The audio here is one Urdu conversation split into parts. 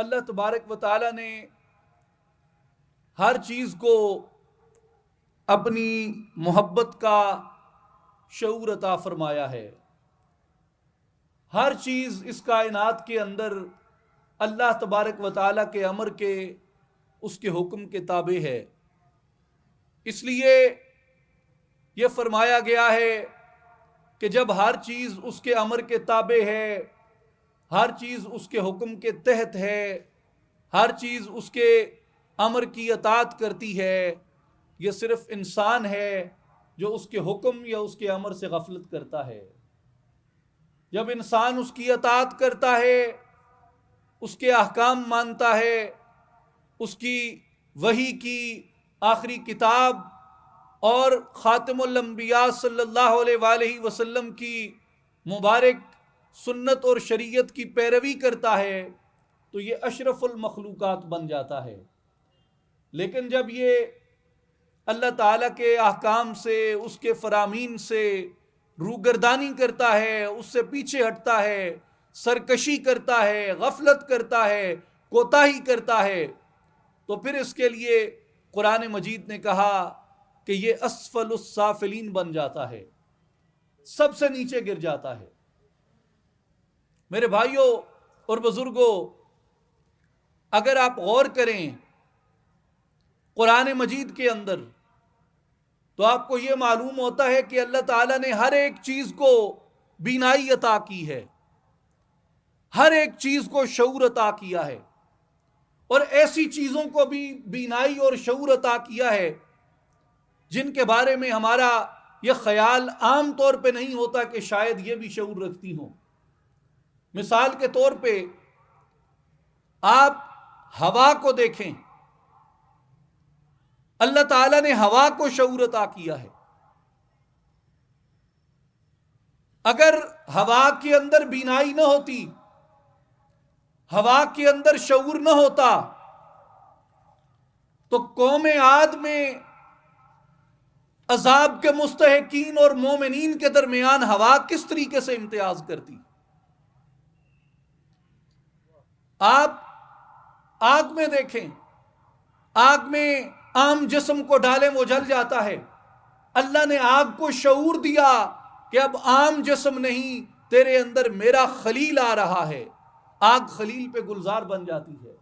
اللہ تبارک و تعالی نے ہر چیز کو اپنی محبت کا شعور عطا فرمایا ہے. ہر چیز اس کائنات کے اندر اللہ تبارک و تعالیٰ کے امر کے اس کے حکم کے تابع ہے. اس لیے یہ فرمایا گیا ہے کہ جب ہر چیز اس کے امر کے تابع ہے، ہر چیز اس کے حکم کے تحت ہے، ہر چیز اس کے امر کی اطاعت کرتی ہے، یہ صرف انسان ہے جو اس کے حکم یا اس کے امر سے غفلت کرتا ہے. جب انسان اس کی اطاعت کرتا ہے، اس کے احکام مانتا ہے، اس کی وحی کی آخری کتاب اور خاتم الانبیاء صلی اللہ علیہ وآلہ وسلم کی مبارک سنت اور شریعت کی پیروی کرتا ہے تو یہ اشرف المخلوقات بن جاتا ہے. لیکن جب یہ اللہ تعالیٰ کے احکام سے، اس کے فرامین سے روگردانی کرتا ہے، اس سے پیچھے ہٹتا ہے، سرکشی کرتا ہے، غفلت کرتا ہے، کوتاہی کرتا ہے، تو پھر اس کے لیے قرآن مجید نے کہا کہ یہ اسفل السافلین بن جاتا ہے، سب سے نیچے گر جاتا ہے. میرے بھائیوں اور بزرگوں، اگر آپ غور کریں قرآن مجید کے اندر تو آپ کو یہ معلوم ہوتا ہے کہ اللہ تعالیٰ نے ہر ایک چیز کو بینائی عطا کی ہے، ہر ایک چیز کو شعور عطا کیا ہے، اور ایسی چیزوں کو بھی بینائی اور شعور عطا کیا ہے جن کے بارے میں ہمارا یہ خیال عام طور پہ نہیں ہوتا کہ شاید یہ بھی شعور رکھتی ہوں. مثال کے طور پہ آپ ہوا کو دیکھیں، اللہ تعالیٰ نے ہوا کو شعور عطا کیا ہے. اگر ہوا کے اندر بینائی نہ ہوتی، ہوا کے اندر شعور نہ ہوتا تو قوم عاد میں عذاب کے مستحقین اور مومنین کے درمیان ہوا کس طریقے سے امتیاز کرتی. آپ آگ میں دیکھیں، آگ میں عام جسم کو ڈالیں وہ جل جاتا ہے. اللہ نے آگ کو شعور دیا کہ اب عام جسم نہیں، تیرے اندر میرا خلیل آ رہا ہے. آگ خلیل پہ گلزار بن جاتی ہے.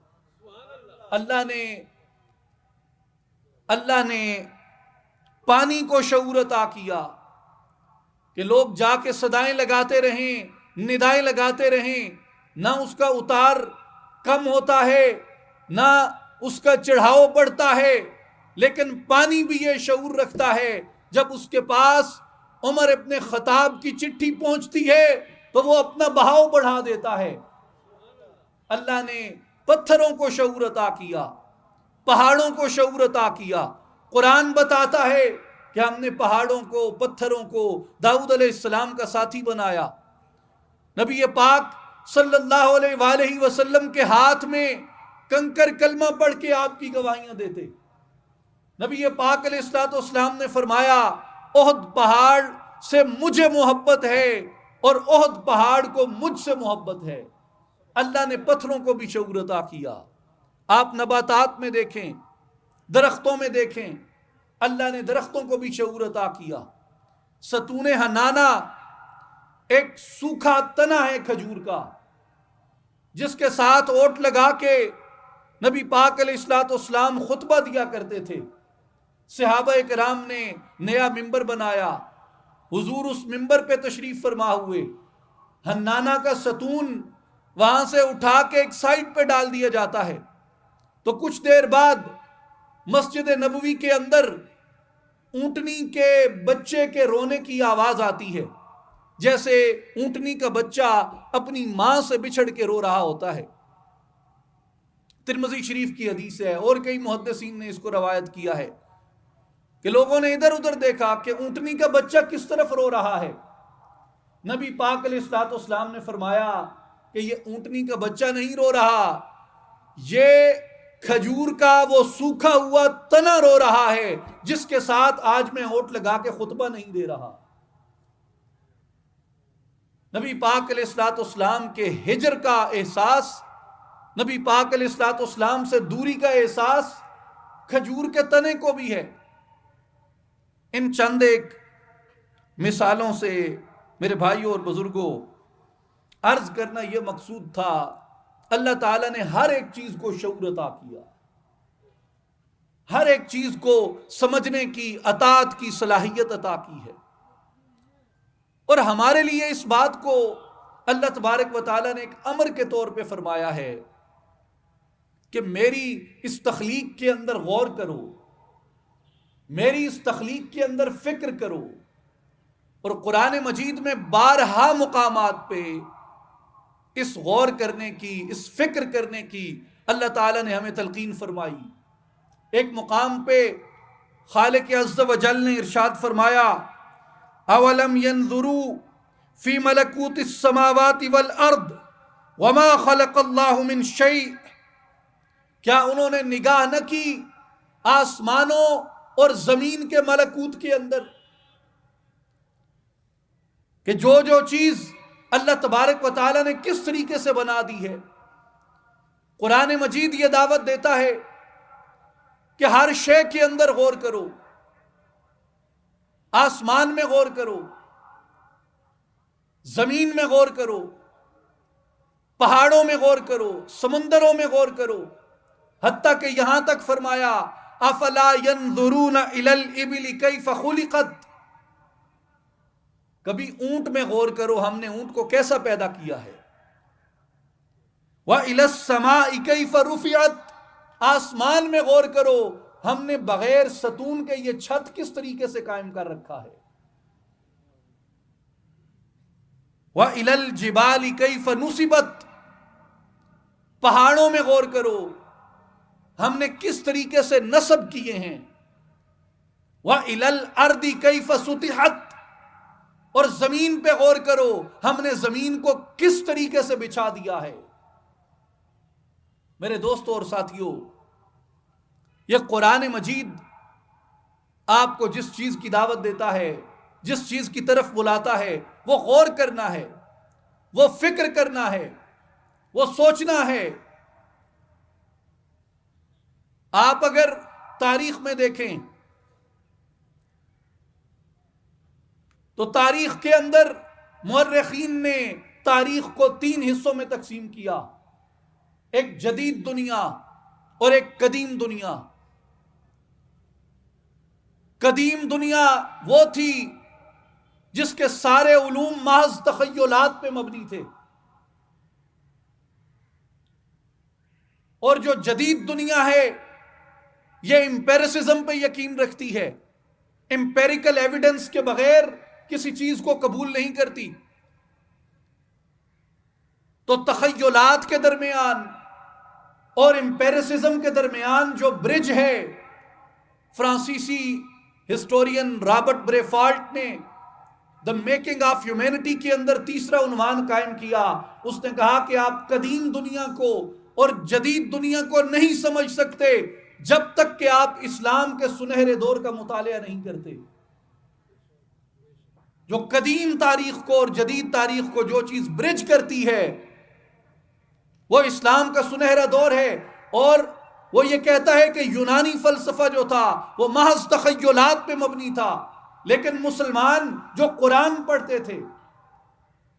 اللہ نے پانی کو شعور عطا کیا کہ لوگ جا کے صدائیں لگاتے رہیں، ندائیں لگاتے رہیں، نہ اس کا اتار کم ہوتا ہے نہ اس کا چڑھاؤ بڑھتا ہے، لیکن پانی بھی یہ شعور رکھتا ہے جب اس کے پاس عمر ابن خطاب کی چٹھی پہنچتی ہے تو وہ اپنا بہاؤ بڑھا دیتا ہے. اللہ نے پتھروں کو شعور عطا کیا، پہاڑوں کو شعور عطا کیا. قرآن بتاتا ہے کہ ہم نے پہاڑوں کو، پتھروں کو داؤد علیہ السلام کا ساتھی بنایا. نبی پاک صلی اللہ علیہ وآلہ وسلم کے ہاتھ میں کنکر کلمہ پڑھ کے آپ کی گواہیاں دیتے. نبی پاک علیہ السلام نے فرمایا احد پہاڑ سے مجھے محبت ہے اور احد پہاڑ کو مجھ سے محبت ہے. اللہ نے پتھروں کو بھی شعور عطا کیا. آپ نباتات میں دیکھیں، درختوں میں دیکھیں، اللہ نے درختوں کو بھی شعور عطا کیا. ستون حنانہ ایک سوکھا تنا ہے کھجور کا، جس کے ساتھ اوٹ لگا کے نبی پاک علیہ السلام خطبہ دیا کرتے تھے. صحابہ کرام نے نیا ممبر بنایا، حضور اس ممبر پہ تشریف فرما ہوئے. حنانہ کا ستون وہاں سے اٹھا کے ایک سائڈ پہ ڈال دیا جاتا ہے تو کچھ دیر بعد مسجد نبوی کے اندر اونٹنی کے بچے کے رونے کی آواز آتی ہے، جیسے اونٹنی کا بچہ اپنی ماں سے بچھڑ کے رو رہا ہوتا ہے. ترمذی شریف کی حدیث ہے اور کئی محدثین نے اس کو روایت کیا ہے کہ لوگوں نے ادھر ادھر دیکھا کہ اونٹنی کا بچہ کس طرف رو رہا ہے. نبی پاک علیہ السلام نے فرمایا کہ یہ اونٹنی کا بچہ نہیں رو رہا، یہ کھجور کا وہ سوکھا ہوا تنا رو رہا ہے جس کے ساتھ آج میں ہوٹ لگا کے خطبہ نہیں دے رہا. نبی پاک علیہ السلام کے ہجر کا احساس نبی پاک علیہ الصلوۃ والسلام سے دوری کا احساس کھجور کے تنے کو بھی ہے۔ ان چند ایک مثالوں سے میرے بھائیوں اور بزرگوں عرض کرنا یہ مقصود تھا، اللہ تعالیٰ نے ہر ایک چیز کو شعور عطا کیا، ہر ایک چیز کو سمجھنے کی، اطاعت کی صلاحیت عطا کی ہے، اور ہمارے لیے اس بات کو اللہ تبارک و تعالیٰ نے ایک امر کے طور پہ فرمایا ہے کہ میری اس تخلیق کے اندر غور کرو، میری اس تخلیق کے اندر فکر کرو۔ اور قرآن مجید میں بارہا مقامات پہ اس غور کرنے کی، اس فکر کرنے کی اللہ تعالیٰ نے ہمیں تلقین فرمائی۔ ایک مقام پہ خالق عز و جل نے ارشاد فرمایا، اولم ينظروا فی ملکوت السماوات والارض وما خلق اللہ من شیء، کیا انہوں نے نگاہ نہ کی آسمانوں اور زمین کے ملکوت کے اندر، کہ جو چیز اللہ تبارک و تعالیٰ نے کس طریقے سے بنا دی ہے۔ قرآن مجید یہ دعوت دیتا ہے کہ ہر شے کے اندر غور کرو، آسمان میں غور کرو، زمین میں غور کرو، پہاڑوں میں غور کرو، سمندروں میں غور کرو، حتیٰ کہ یہاں تک فرمایا افلا ينظرون الى الابل کیف خلقت، کبھی اونٹ میں غور کرو، ہم نے اونٹ کو کیسا پیدا کیا ہے۔ وَإِلَى السَّمَاءِ كَيْفَ رُفِعَتْ، آسمان میں غور کرو، ہم نے بغیر ستون کے یہ چھت کس طریقے سے قائم کر رکھا ہے۔ وَإِلَى الْجِبَالِ كَيْفَ نُصِبَتْ، پہاڑوں میں غور کرو، ہم نے کس طریقے سے نصب کیے ہیں۔ وَإِلَى الْأَرْضِ كَيْفَ سُطِحَتْ، اور زمین پہ غور کرو، ہم نے زمین کو کس طریقے سے بچھا دیا ہے۔ میرے دوستوں اور ساتھیوں، یہ قرآن مجید آپ کو جس چیز کی دعوت دیتا ہے، جس چیز کی طرف بلاتا ہے، وہ غور کرنا ہے، وہ فکر کرنا ہے، وہ سوچنا ہے۔ آپ اگر تاریخ میں دیکھیں تو تاریخ کے اندر مورخین نے تاریخ کو 3 حصوں میں تقسیم کیا، ایک جدید دنیا اور ایک قدیم دنیا۔ قدیم دنیا وہ تھی جس کے سارے علوم محض تخیلات پہ مبنی تھے، اور جو جدید دنیا ہے یہ امپیریسزم پہ یقین رکھتی ہے، امپیریکل ایویڈنس کے بغیر کسی چیز کو قبول نہیں کرتی۔ تو تخیلات کے درمیان اور امپیریسزم کے درمیان جو برج ہے، فرانسیسی ہسٹورین رابرٹ بریفالٹ نے دا میکنگ آف ہیومینٹی کے اندر تیسرا عنوان قائم کیا۔ اس نے کہا کہ آپ قدیم دنیا کو اور جدید دنیا کو نہیں سمجھ سکتے جب تک کہ آپ اسلام کے سنہرے دور کا مطالعہ نہیں کرتے۔ جو قدیم تاریخ کو اور جدید تاریخ کو جو چیز برج کرتی ہے وہ اسلام کا سنہرا دور ہے، اور وہ یہ کہتا ہے کہ یونانی فلسفہ جو تھا وہ محض تخیلات پہ مبنی تھا، لیکن مسلمان جو قرآن پڑھتے تھے،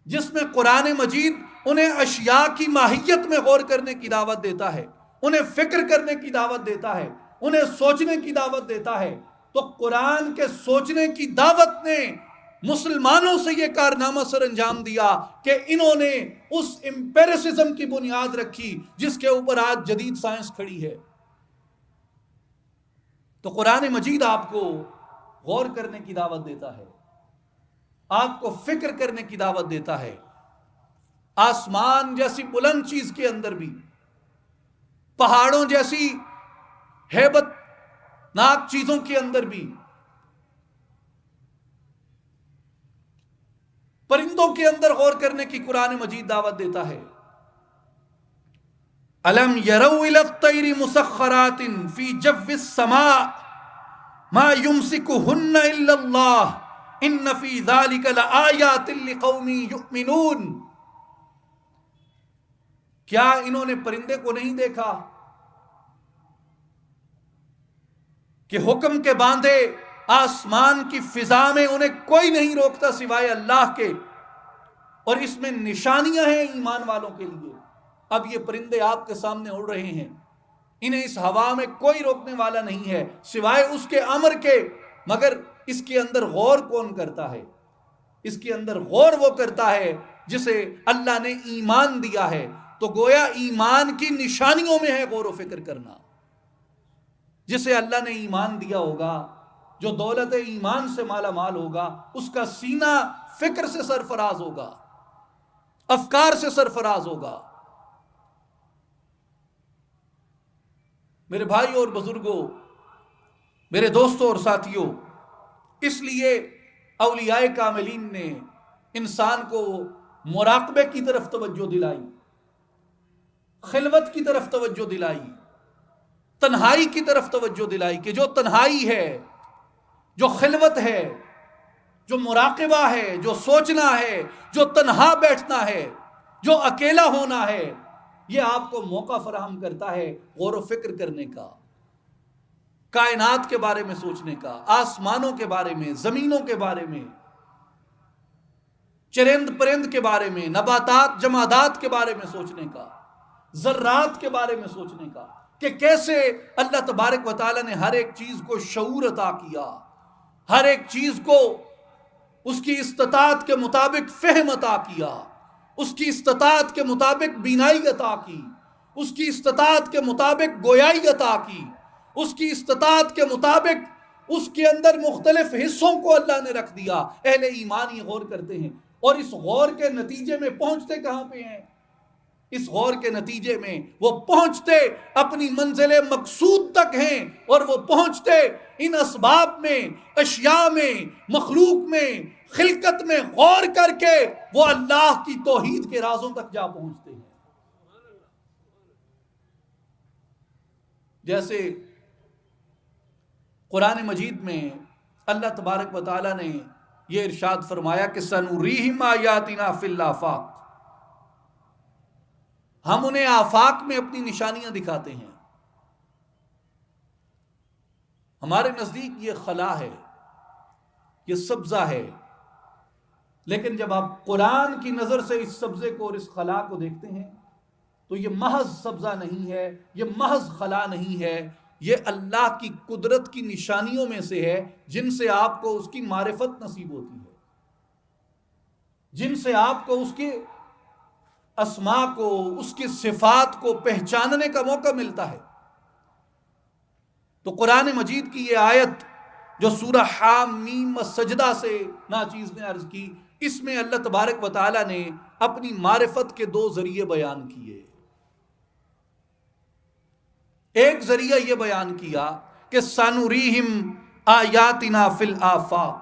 جس میں قرآن مجید انہیں اشیاء کی ماہیت میں غور کرنے کی دعوت دیتا ہے، انہیں فکر کرنے کی دعوت دیتا ہے، انہیں سوچنے کی دعوت دیتا ہے، تو قرآن کے سوچنے کی دعوت نے مسلمانوں سے یہ کارنامہ سر انجام دیا کہ انہوں نے اس امپیریسزم کی بنیاد رکھی جس کے اوپر آج جدید سائنس کھڑی ہے۔ تو قرآن مجید آپ کو غور کرنے کی دعوت دیتا ہے، آپ کو فکر کرنے کی دعوت دیتا ہے۔ آسمان جیسی بلند چیز کے اندر بھی، پہاڑوں جیسی ہیبت ناک چیزوں کے اندر بھی، پرندوں کے اندر غور کرنے کی قرآن مجید دعوت دیتا ہے۔ الم يروا الى الطير مسخرات في جو السماء ما يمسكهن الا الله ان في ذلك لآيات لقوم يؤمنون، کیا انہوں نے پرندے کو نہیں دیکھا کہ حکم کے باندھے آسمان کی فضا میں انہیں کوئی نہیں روکتا سوائے اللہ کے، اور اس میں نشانیاں ہیں ایمان والوں کے لیے۔ اب یہ پرندے آپ کے سامنے اڑ رہے ہیں، انہیں اس ہوا میں کوئی روکنے والا نہیں ہے سوائے اس کے امر کے، مگر اس کے اندر غور کون کرتا ہے؟ اس کے اندر غور وہ کرتا ہے جسے اللہ نے ایمان دیا ہے۔ تو گویا ایمان کی نشانیوں میں ہے غور و فکر کرنا۔ جسے اللہ نے ایمان دیا ہوگا، جو دولت ایمان سے مالا مال ہوگا، اس کا سینہ فکر سے سرفراز ہوگا، افکار سے سرفراز ہوگا۔ میرے بھائی اور بزرگوں، میرے دوستوں اور ساتھیوں، اس لیے اولیاء کاملین نے انسان کو مراقبے کی طرف توجہ دلائی، خلوت کی طرف توجہ دلائی، تنہائی کی طرف توجہ دلائی کہ جو تنہائی ہے، جو خلوت ہے، جو مراقبہ ہے، جو سوچنا ہے، جو تنہا بیٹھنا ہے، جو اکیلا ہونا ہے، یہ آپ کو موقع فراہم کرتا ہے غور و فکر کرنے کا، کائنات کے بارے میں سوچنے کا، آسمانوں کے بارے میں، زمینوں کے بارے میں، چرند پرند کے بارے میں، نباتات جمادات کے بارے میں سوچنے کا، ذرات کے بارے میں سوچنے کا کہ کیسے اللہ تبارک و تعالی نے ہر ایک چیز کو شعور عطا کیا، ہر ایک چیز کو اس کی استطاعت کے مطابق فہم عطا کیا، اس کی استطاعت کے مطابق بینائی عطا کی، اس کی استطاعت کے مطابق گویائی عطا کی، اس کی استطاعت کے مطابق اس کے اندر مختلف حصوں کو اللہ نے رکھ دیا۔ اہل ایمان یہ غور کرتے ہیں، اور اس غور کے نتیجے میں پہنچتے کہاں پہ ہیں؟ اس غور کے نتیجے میں وہ پہنچتے اپنی منزل مقصود تک ہیں، اور وہ پہنچتے ان اسباب میں، اشیاء میں، مخلوق میں، خلقت میں غور کر کے وہ اللہ کی توحید کے رازوں تک جا پہنچتے ہیں۔ جیسے قرآن مجید میں اللہ تبارک و تعالی نے یہ ارشاد فرمایا کہ سنوریہم آیاتنا فی الآفاق، ہم انہیں آفاق میں اپنی نشانیاں دکھاتے ہیں۔ ہمارے نزدیک یہ خلا ہے، یہ سبزہ ہے، لیکن جب آپ قرآن کی نظر سے اس سبزے کو اور اس خلا کو دیکھتے ہیں تو یہ محض سبزہ نہیں ہے، یہ محض خلا نہیں ہے، یہ اللہ کی قدرت کی نشانیوں میں سے ہے جن سے آپ کو اس کی معرفت نصیب ہوتی ہے، جن سے آپ کو اس کے اسماء کو، اس کی صفات کو پہچاننے کا موقع ملتا ہے۔ تو قرآن مجید کی یہ آیت جو سورہ حامیم السجدہ سے ناچیز نے عرض کی، اس میں اللہ تبارک و تعالی نے اپنی معرفت کے دو ذریعے بیان کیے۔ ایک ذریعہ یہ بیان کیا کہ سنوریہم آیاتنا فی الآفاق،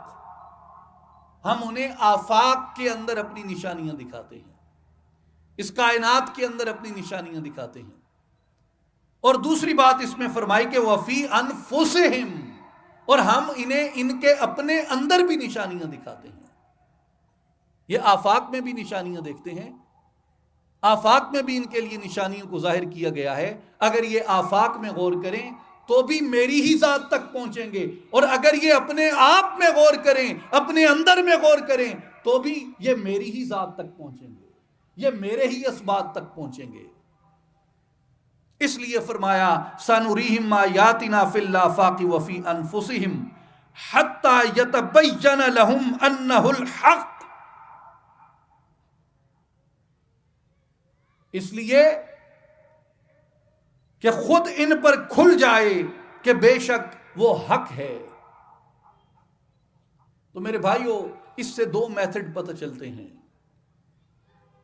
ہم انہیں آفاق کے اندر اپنی نشانیاں دکھاتے ہیں، اس کائنات کے اندر اپنی نشانیاں دکھاتے ہیں۔ اور دوسری بات اس میں فرمائی کہ وفی انفسہم، اور ہم انہیں ان کے اپنے اندر بھی نشانیاں دکھاتے ہیں۔ یہ آفاق میں بھی نشانیاں دیکھتے ہیں، آفاق میں بھی ان کے لیے نشانیوں کو ظاہر کیا گیا ہے۔ اگر یہ آفاق میں غور کریں تو بھی میری ہی ذات تک پہنچیں گے، اور اگر یہ اپنے آپ میں غور کریں، اپنے اندر میں غور کریں تو بھی یہ میری ہی ذات تک پہنچیں گے، یہ میرے ہی اسباب تک پہنچیں گے۔ اس لیے فرمایا سنوریہم آیاتنا فی الآفاق وفی انفسہم حتی یتبین لہم انہ الحق، اس لیے کہ خود ان پر کھل جائے کہ بے شک وہ حق ہے۔ تو میرے بھائیوں، اس سے دو میتھڈ پتہ چلتے ہیں،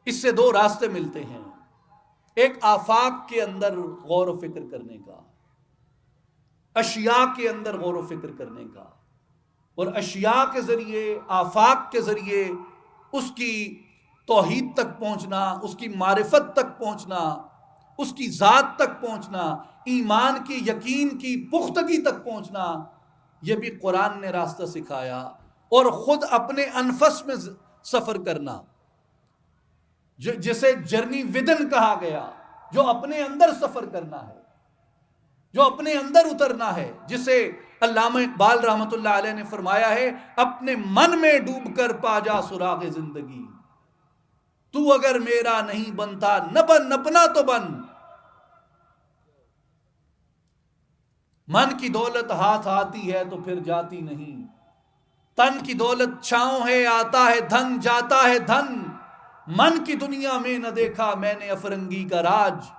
اس سے دو راستے ملتے ہیں۔ ایک آفاق کے اندر غور و فکر کرنے کا، اشیاء کے اندر غور و فکر کرنے کا، اور اشیاء کے ذریعے، آفاق کے ذریعے اس کی توحید تک پہنچنا، اس کی معرفت تک پہنچنا، اس کی ذات تک پہنچنا، ایمان کی، یقین کی پختگی تک پہنچنا، یہ بھی قرآن نے راستہ سکھایا۔ اور خود اپنے انفس میں سفر کرنا، جسے جرنی ودن کہا گیا، جو اپنے اندر سفر کرنا ہے، جو اپنے اندر اترنا ہے، جسے علامہ اقبال رحمۃ اللہ علیہ نے فرمایا ہے اپنے من میں ڈوب کر پا جا سراغ زندگی، تو اگر میرا نہیں بنتا نہ بن، اپنا تو بن۔ من کی دولت ہاتھ آتی ہے تو پھر جاتی نہیں، تن کی دولت چھاؤں ہے آتا ہے دھن، جاتا ہے دھن۔ من کی دنیا میں نہ دیکھا میں نے افرنگی کا راج،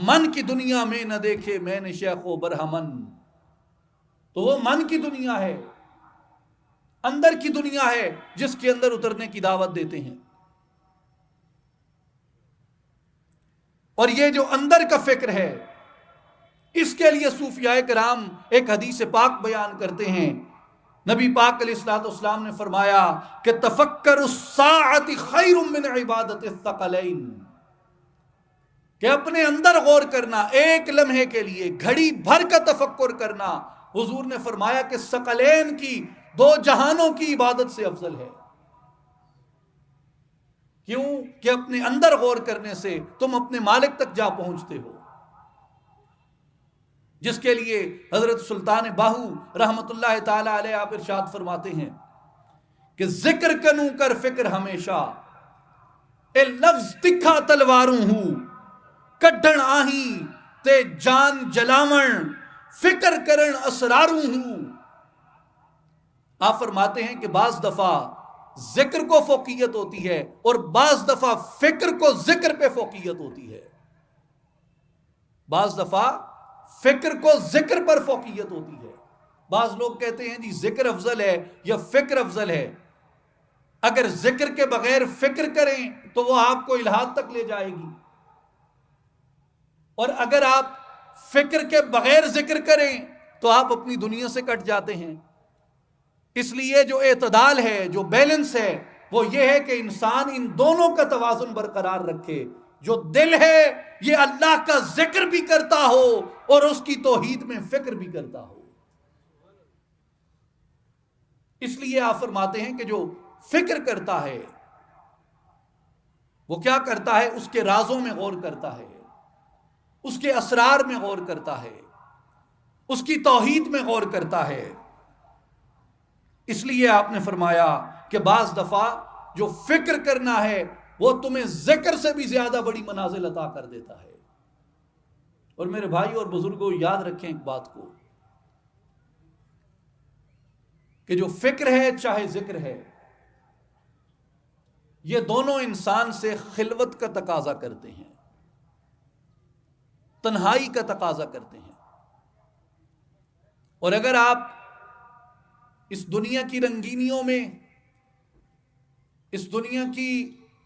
من کی دنیا میں نہ دیکھے میں نے شیخ و برہمن۔ تو وہ من کی دنیا ہے، اندر کی دنیا ہے، جس کے اندر اترنے کی دعوت دیتے ہیں۔ اور یہ جو اندر کا فکر ہے، اس کے لیے صوفیاء کرام ایک حدیث پاک بیان کرتے ہیں۔ نبی پاک علیہ الصلوۃ والسلام نے فرمایا کہ تفکر الساعۃ خیر من عبادت الثقلین، کہ اپنے اندر غور کرنا، ایک لمحے کے لیے گھڑی بھر کا تفکر کرنا، حضور نے فرمایا کہ ثقلین کی، دو جہانوں کی عبادت سے افضل ہے۔ کیوں؟ کہ اپنے اندر غور کرنے سے تم اپنے مالک تک جا پہنچتے ہو، جس کے لیے حضرت سلطان باہو رحمت اللہ تعالی علیہ آپ ارشاد فرماتے ہیں کہ ذکر کنوں کر فکر ہمیشہ، اے لفظ تکھا تلواروں ہوں، کڈھن آہی تے جان جلاون، فکر کرن اسراروں ہوں۔ آپ فرماتے ہیں کہ بعض دفعہ ذکر کو فوقیت ہوتی ہے اور بعض دفعہ فکر کو ذکر پہ فوقیت ہوتی ہے، بعض دفعہ فکر کو ذکر پر فوقیت ہوتی ہے۔ بعض لوگ کہتے ہیں جی ذکر افضل ہے یا فکر افضل ہے، اگر ذکر کے بغیر فکر کریں تو وہ آپ کو الحاد تک لے جائے گی، اور اگر آپ فکر کے بغیر ذکر کریں تو آپ اپنی دنیا سے کٹ جاتے ہیں۔ اس لیے جو اعتدال ہے، جو بیلنس ہے، وہ یہ ہے کہ انسان ان دونوں کا توازن برقرار رکھے۔ جو دل ہے یہ اللہ کا ذکر بھی کرتا ہو اور اس کی توحید میں فکر بھی کرتا ہو۔ اس لیے آپ فرماتے ہیں کہ جو فکر کرتا ہے وہ کیا کرتا ہے؟ اس کے رازوں میں غور کرتا ہے، اس کے اسرار میں غور کرتا ہے، اس کی توحید میں غور کرتا ہے۔ اس لیے آپ نے فرمایا کہ بعض دفعہ جو فکر کرنا ہے وہ تمہیں ذکر سے بھی زیادہ بڑی منازل عطا کر دیتا ہے۔ اور میرے بھائی اور بزرگوں، یاد رکھیں ایک بات کو کہ جو فکر ہے چاہے ذکر ہے، یہ دونوں انسان سے خلوت کا تقاضا کرتے ہیں، تنہائی کا تقاضا کرتے ہیں۔ اور اگر آپ اس دنیا کی رنگینیوں میں، اس دنیا کی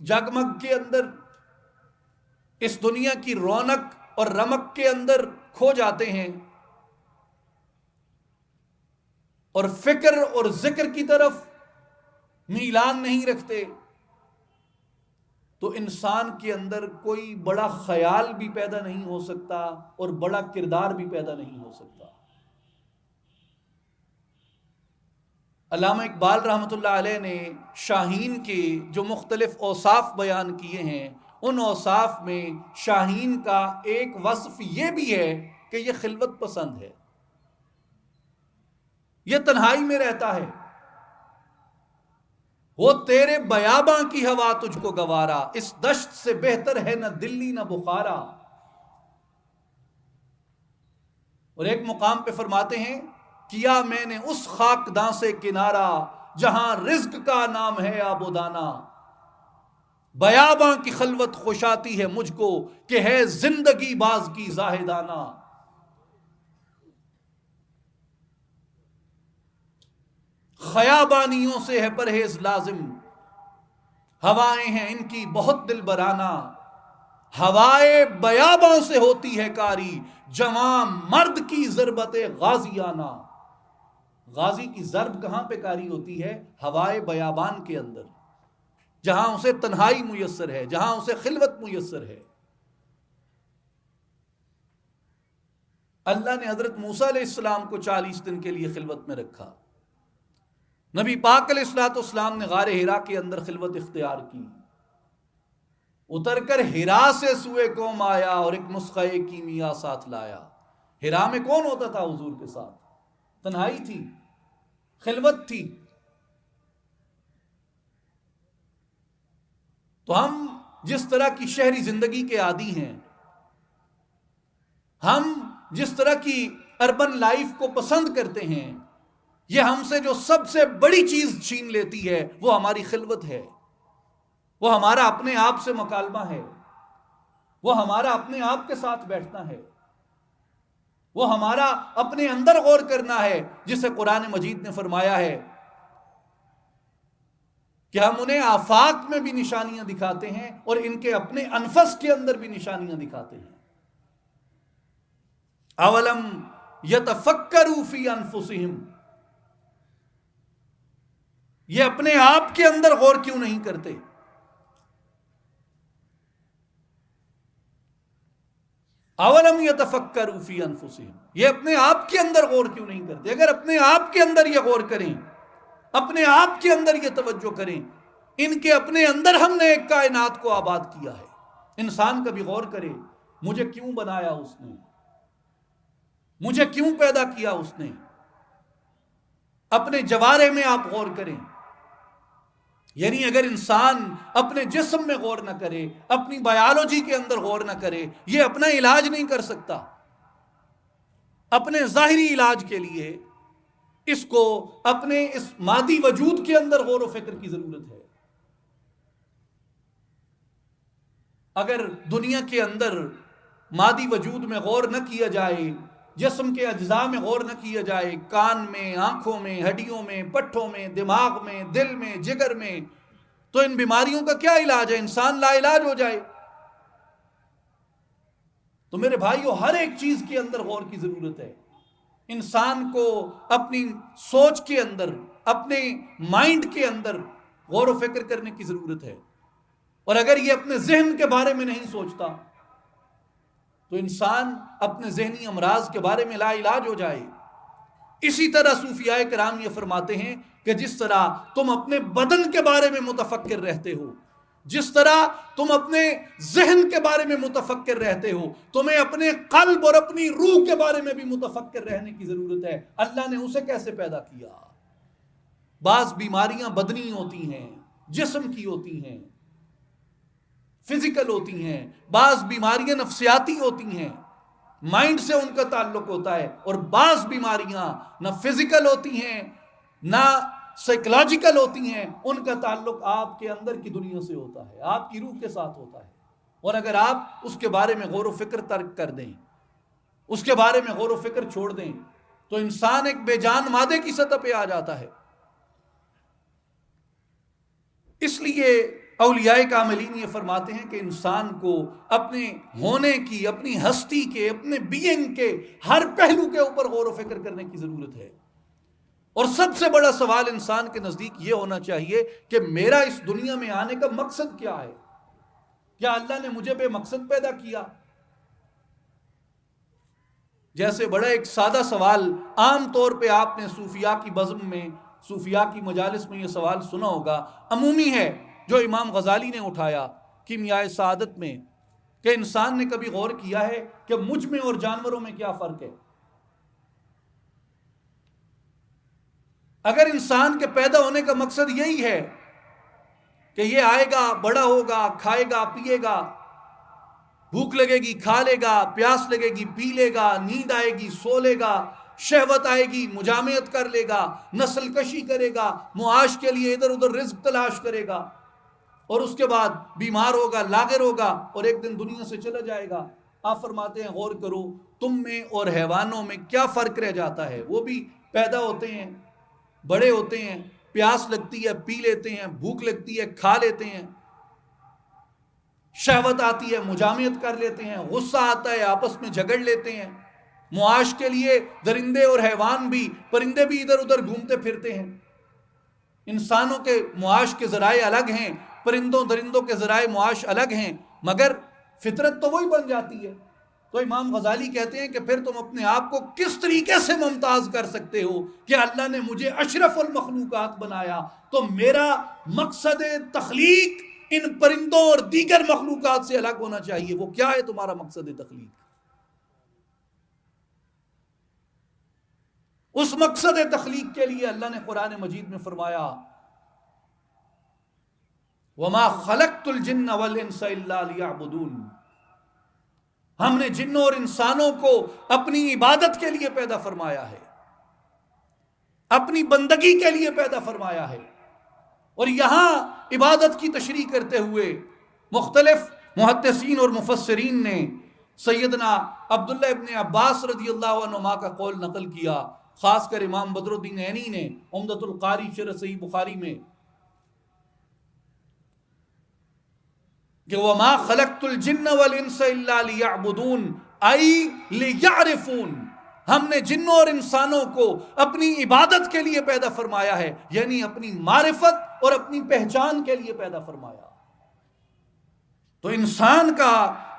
جگمگ کے اندر، اس دنیا کی رونق اور رمق کے اندر کھو جاتے ہیں اور فکر اور ذکر کی طرف میلان نہیں رکھتے، تو انسان کے اندر کوئی بڑا خیال بھی پیدا نہیں ہو سکتا اور بڑا کردار بھی پیدا نہیں ہو سکتا۔ علامہ اقبال رحمۃ اللہ علیہ نے شاہین کے جو مختلف اوصاف بیان کیے ہیں، ان اوصاف میں شاہین کا ایک وصف یہ بھی ہے کہ یہ خلوت پسند ہے، یہ تنہائی میں رہتا ہے۔ وہ تیرے بیاباں کی ہوا تجھ کو گوارا، اس دشت سے بہتر ہے نہ دلی نہ بخارا۔ اور ایک مقام پہ فرماتے ہیں کیا میں نے اس خاکداں سے کنارہ جہاں رزق کا نام ہے آب و دانا، بیاباں کی خلوت خوش آتی ہے مجھ کو کہ ہے زندگی باز کی زاہدانہ۔ خیابانیوں سے ہے پرہیز لازم، ہوائیں ہیں ان کی بہت دل برانہ، ہوائے بیاباں سے ہوتی ہے کاری جواں مرد کی ضربت غازیانہ۔ غازی کی ضرب کہاں پہ کاری ہوتی ہے؟ ہوائے بیابان کے اندر، جہاں اسے تنہائی میسر ہے، جہاں اسے خلوت میسر ہے۔ اللہ نے حضرت موسیٰ علیہ السلام کو 40 دن کے لیے خلوت میں رکھا، نبی پاک علیہ الصلوۃ والسلام نے غار حرا کے اندر خلوت اختیار کی، اتر کر ہرا سے سوئے قوم آیا اور ایک نسخہ کیمیا ساتھ لایا. ہرا میں کون ہوتا تھا حضور کے ساتھ؟ تنہائی تھی، خلوت تھی. تو ہم جس طرح کی شہری زندگی کے عادی ہیں، ہم جس طرح کی اربن لائف کو پسند کرتے ہیں، یہ ہم سے جو سب سے بڑی چیز چھین لیتی ہے وہ ہماری خلوت ہے، وہ ہمارا اپنے آپ سے مکالمہ ہے، وہ ہمارا اپنے آپ کے ساتھ بیٹھنا ہے، وہ ہمارا اپنے اندر غور کرنا ہے، جسے قرآن مجید نے فرمایا ہے کہ ہم انہیں آفاق میں بھی نشانیاں دکھاتے ہیں اور ان کے اپنے انفس کے اندر بھی نشانیاں دکھاتے ہیں. اولم یتفکروا فی انفسہم، یہ اپنے آپ کے اندر غور کیوں نہیں کرتے؟ اولم یتفکروا فی انفسہم، یہ اپنے آپ کے اندر غور کیوں نہیں کرتے؟ اگر اپنے آپ کے اندر یہ غور کریں، اپنے آپ کے اندر یہ توجہ کریں، ان کے اپنے اندر ہم نے ایک کائنات کو آباد کیا ہے. انسان کبھی غور کرے، مجھے کیوں بنایا اس نے، مجھے کیوں پیدا کیا اس نے. اپنے جوارے میں آپ غور کریں. یعنی اگر انسان اپنے جسم میں غور نہ کرے، اپنی بایولوجی کے اندر غور نہ کرے، یہ اپنا علاج نہیں کر سکتا. اپنے ظاہری علاج کے لیے اس کو اپنے اس مادی وجود کے اندر غور و فکر کی ضرورت ہے. اگر دنیا کے اندر مادی وجود میں غور نہ کیا جائے، جسم کے اجزاء میں غور نہ کیا جائے، کان میں، آنکھوں میں، ہڈیوں میں، پٹھوں میں، دماغ میں، دل میں، جگر میں، تو ان بیماریوں کا کیا علاج ہے؟ انسان لا علاج ہو جائے. تو میرے بھائیو، ہر ایک چیز کے اندر غور کی ضرورت ہے. انسان کو اپنی سوچ کے اندر، اپنے مائنڈ کے اندر غور و فکر کرنے کی ضرورت ہے. اور اگر یہ اپنے ذہن کے بارے میں نہیں سوچتا تو انسان اپنے ذہنی امراض کے بارے میں لا علاج ہو جائے. اسی طرح صوفیاء کرام یہ فرماتے ہیں کہ جس طرح تم اپنے بدن کے بارے میں متفکر رہتے ہو، جس طرح تم اپنے ذہن کے بارے میں متفکر رہتے ہو، تمہیں اپنے قلب اور اپنی روح کے بارے میں بھی متفکر رہنے کی ضرورت ہے. اللہ نے اسے کیسے پیدا کیا؟ بعض بیماریاں بدنی ہوتی ہیں، جسم کی ہوتی ہیں، فزیکل ہوتی ہیں. بعض بیماریاں نفسیاتی ہوتی ہیں، مائنڈ سے ان کا تعلق ہوتا ہے. اور بعض بیماریاں نہ فزیکل ہوتی ہیں نہ سائیکولوجیکل ہوتی ہیں، ان کا تعلق آپ کے اندر کی دنیا سے ہوتا ہے، آپ کی روح کے ساتھ ہوتا ہے. اور اگر آپ اس کے بارے میں غور و فکر ترک کر دیں، اس کے بارے میں غور و فکر چھوڑ دیں، تو انسان ایک بے جان مادے کی سطح پہ آ جاتا ہے. اس لیے اولیاء کاملین یہ فرماتے ہیں کہ انسان کو اپنے ہونے کی، اپنی ہستی کے، اپنے بینگ کے ہر پہلو کے اوپر غور و فکر کرنے کی ضرورت ہے. اور سب سے بڑا سوال انسان کے نزدیک یہ ہونا چاہیے کہ میرا اس دنیا میں آنے کا مقصد کیا ہے؟ کیا اللہ نے مجھے بے مقصد پیدا کیا؟ جیسے بڑا ایک سادہ سوال، عام طور پہ آپ نے صوفیاء کی بزم میں، صوفیاء کی مجالس میں یہ سوال سنا ہوگا، عمومی ہے، جو امام غزالی نے اٹھایا کیمیائے سعادت میں، کہ انسان نے کبھی غور کیا ہے کہ مجھ میں اور جانوروں میں کیا فرق ہے؟ اگر انسان کے پیدا ہونے کا مقصد یہی ہے کہ یہ آئے گا، بڑا ہوگا، کھائے گا، پیے گا، بھوک لگے گی کھا لے گا، پیاس لگے گی پی لے گا، نیند آئے گی سو لے گا، شہوت آئے گی مجامعت کر لے گا، نسل کشی کرے گا، معاش کے لیے ادھر ادھر رزق تلاش کرے گا، اور اس کے بعد بیمار ہوگا، لاغر ہوگا، اور ایک دن دنیا سے چلا جائے گا. آپ فرماتے ہیں غور کرو تم میں اور حیوانوں میں کیا فرق رہ جاتا ہے؟ وہ بھی پیدا ہوتے ہیں، بڑے ہوتے ہیں، پیاس لگتی ہے پی لیتے ہیں، بھوک لگتی ہے کھا لیتے ہیں، شہوت آتی ہے مجامعت کر لیتے ہیں، غصہ آتا ہے آپس میں جھگڑ لیتے ہیں. معاش کے لیے درندے اور حیوان بھی، پرندے بھی ادھر ادھر گھومتے پھرتے ہیں. انسانوں کے معاش کے ذرائع الگ ہیں، پرندوں درندوں کے ذرائع معاش الگ ہیں، مگر فطرت تو وہی بن جاتی ہے. تو امام غزالی کہتے ہیں کہ پھر تم اپنے آپ کو کس طریقے سے ممتاز کر سکتے ہو کہ اللہ نے مجھے اشرف المخلوقات بنایا، تو میرا مقصد تخلیق ان پرندوں اور دیگر مخلوقات سے الگ ہونا چاہیے. وہ کیا ہے تمہارا مقصد تخلیق؟ اس مقصد تخلیق کے لیے اللہ نے قرآن مجید میں فرمایا وَمَا خَلَقْتُ الْجِنَّ وَالْإِنسَ إِلَّا لِيَعْبُدُونَ. ہم نے جنوں اور انسانوں کو اپنی عبادت کے لیے پیدا فرمایا ہے، اپنی بندگی کے لیے پیدا فرمایا ہے. اور یہاں عبادت کی تشریح کرتے ہوئے مختلف محدثین اور مفسرین نے سیدنا عبداللہ ابن عباس رضی اللہ عنہما کا قول نقل کیا، خاص کر امام بدر الدین عینی نے عمدۃ القاری شرح صحیح بخاری میں کہ وَمَا خَلَقْتُ الْجِنَّ وَالْإِنسَ إِلَّا لِيَعْبُدُونَ أَيْ لِيَعْرِفُونَ. ہم نے جنوں اور انسانوں کو اپنی عبادت کے لیے پیدا فرمایا ہے، یعنی اپنی معرفت اور اپنی پہچان کے لیے پیدا فرمایا. تو انسان کا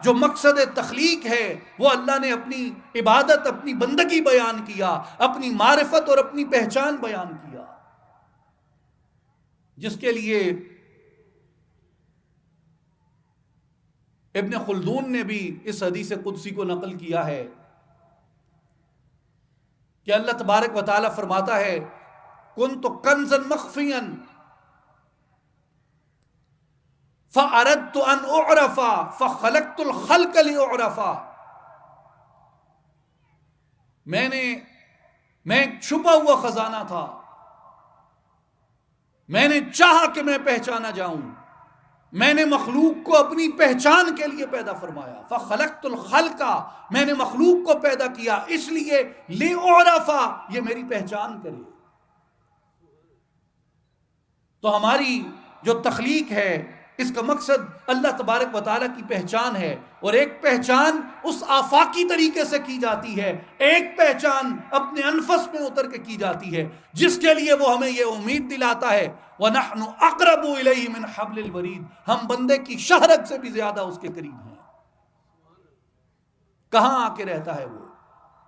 جو مقصد تخلیق ہے وہ اللہ نے اپنی عبادت، اپنی بندگی بیان کیا، اپنی معرفت اور اپنی پہچان بیان کیا، جس کے لیے ابن خلدون نے بھی اس حدیث قدسی کو نقل کیا ہے کہ اللہ تبارک و تعالی فرماتا ہے کنت کنزا مخفیا فاردت ان اعرف فخلقت الخلق لاعرف. میں ایک چھپا ہوا خزانہ تھا، میں نے چاہا کہ میں پہچانا جاؤں، میں نے مخلوق کو اپنی پہچان کے لیے پیدا فرمایا. فخلقت الخلق، میں نے مخلوق کو پیدا کیا اس لیے لأعرف، یہ میری پہچان کرے. تو ہماری جو تخلیق ہے اس کا مقصد اللہ تبارک و تعالیٰ کی پہچان ہے، اور ایک پہچان اس آفاقی طریقے سے کی جاتی ہے، ایک پہچان اپنے انفس میں اتر کے کی جاتی ہے، جس کے لیے وہ ہمیں یہ امید دلاتا ہے وَنَحْنُ أَقْرَبُ إِلَيْهِ مِنْ حَبْلِ الْوَرِيدِ. ہم بندے کی شہرت سے بھی زیادہ اس کے قریب ہیں. کہاں آ کے رہتا ہے وہ،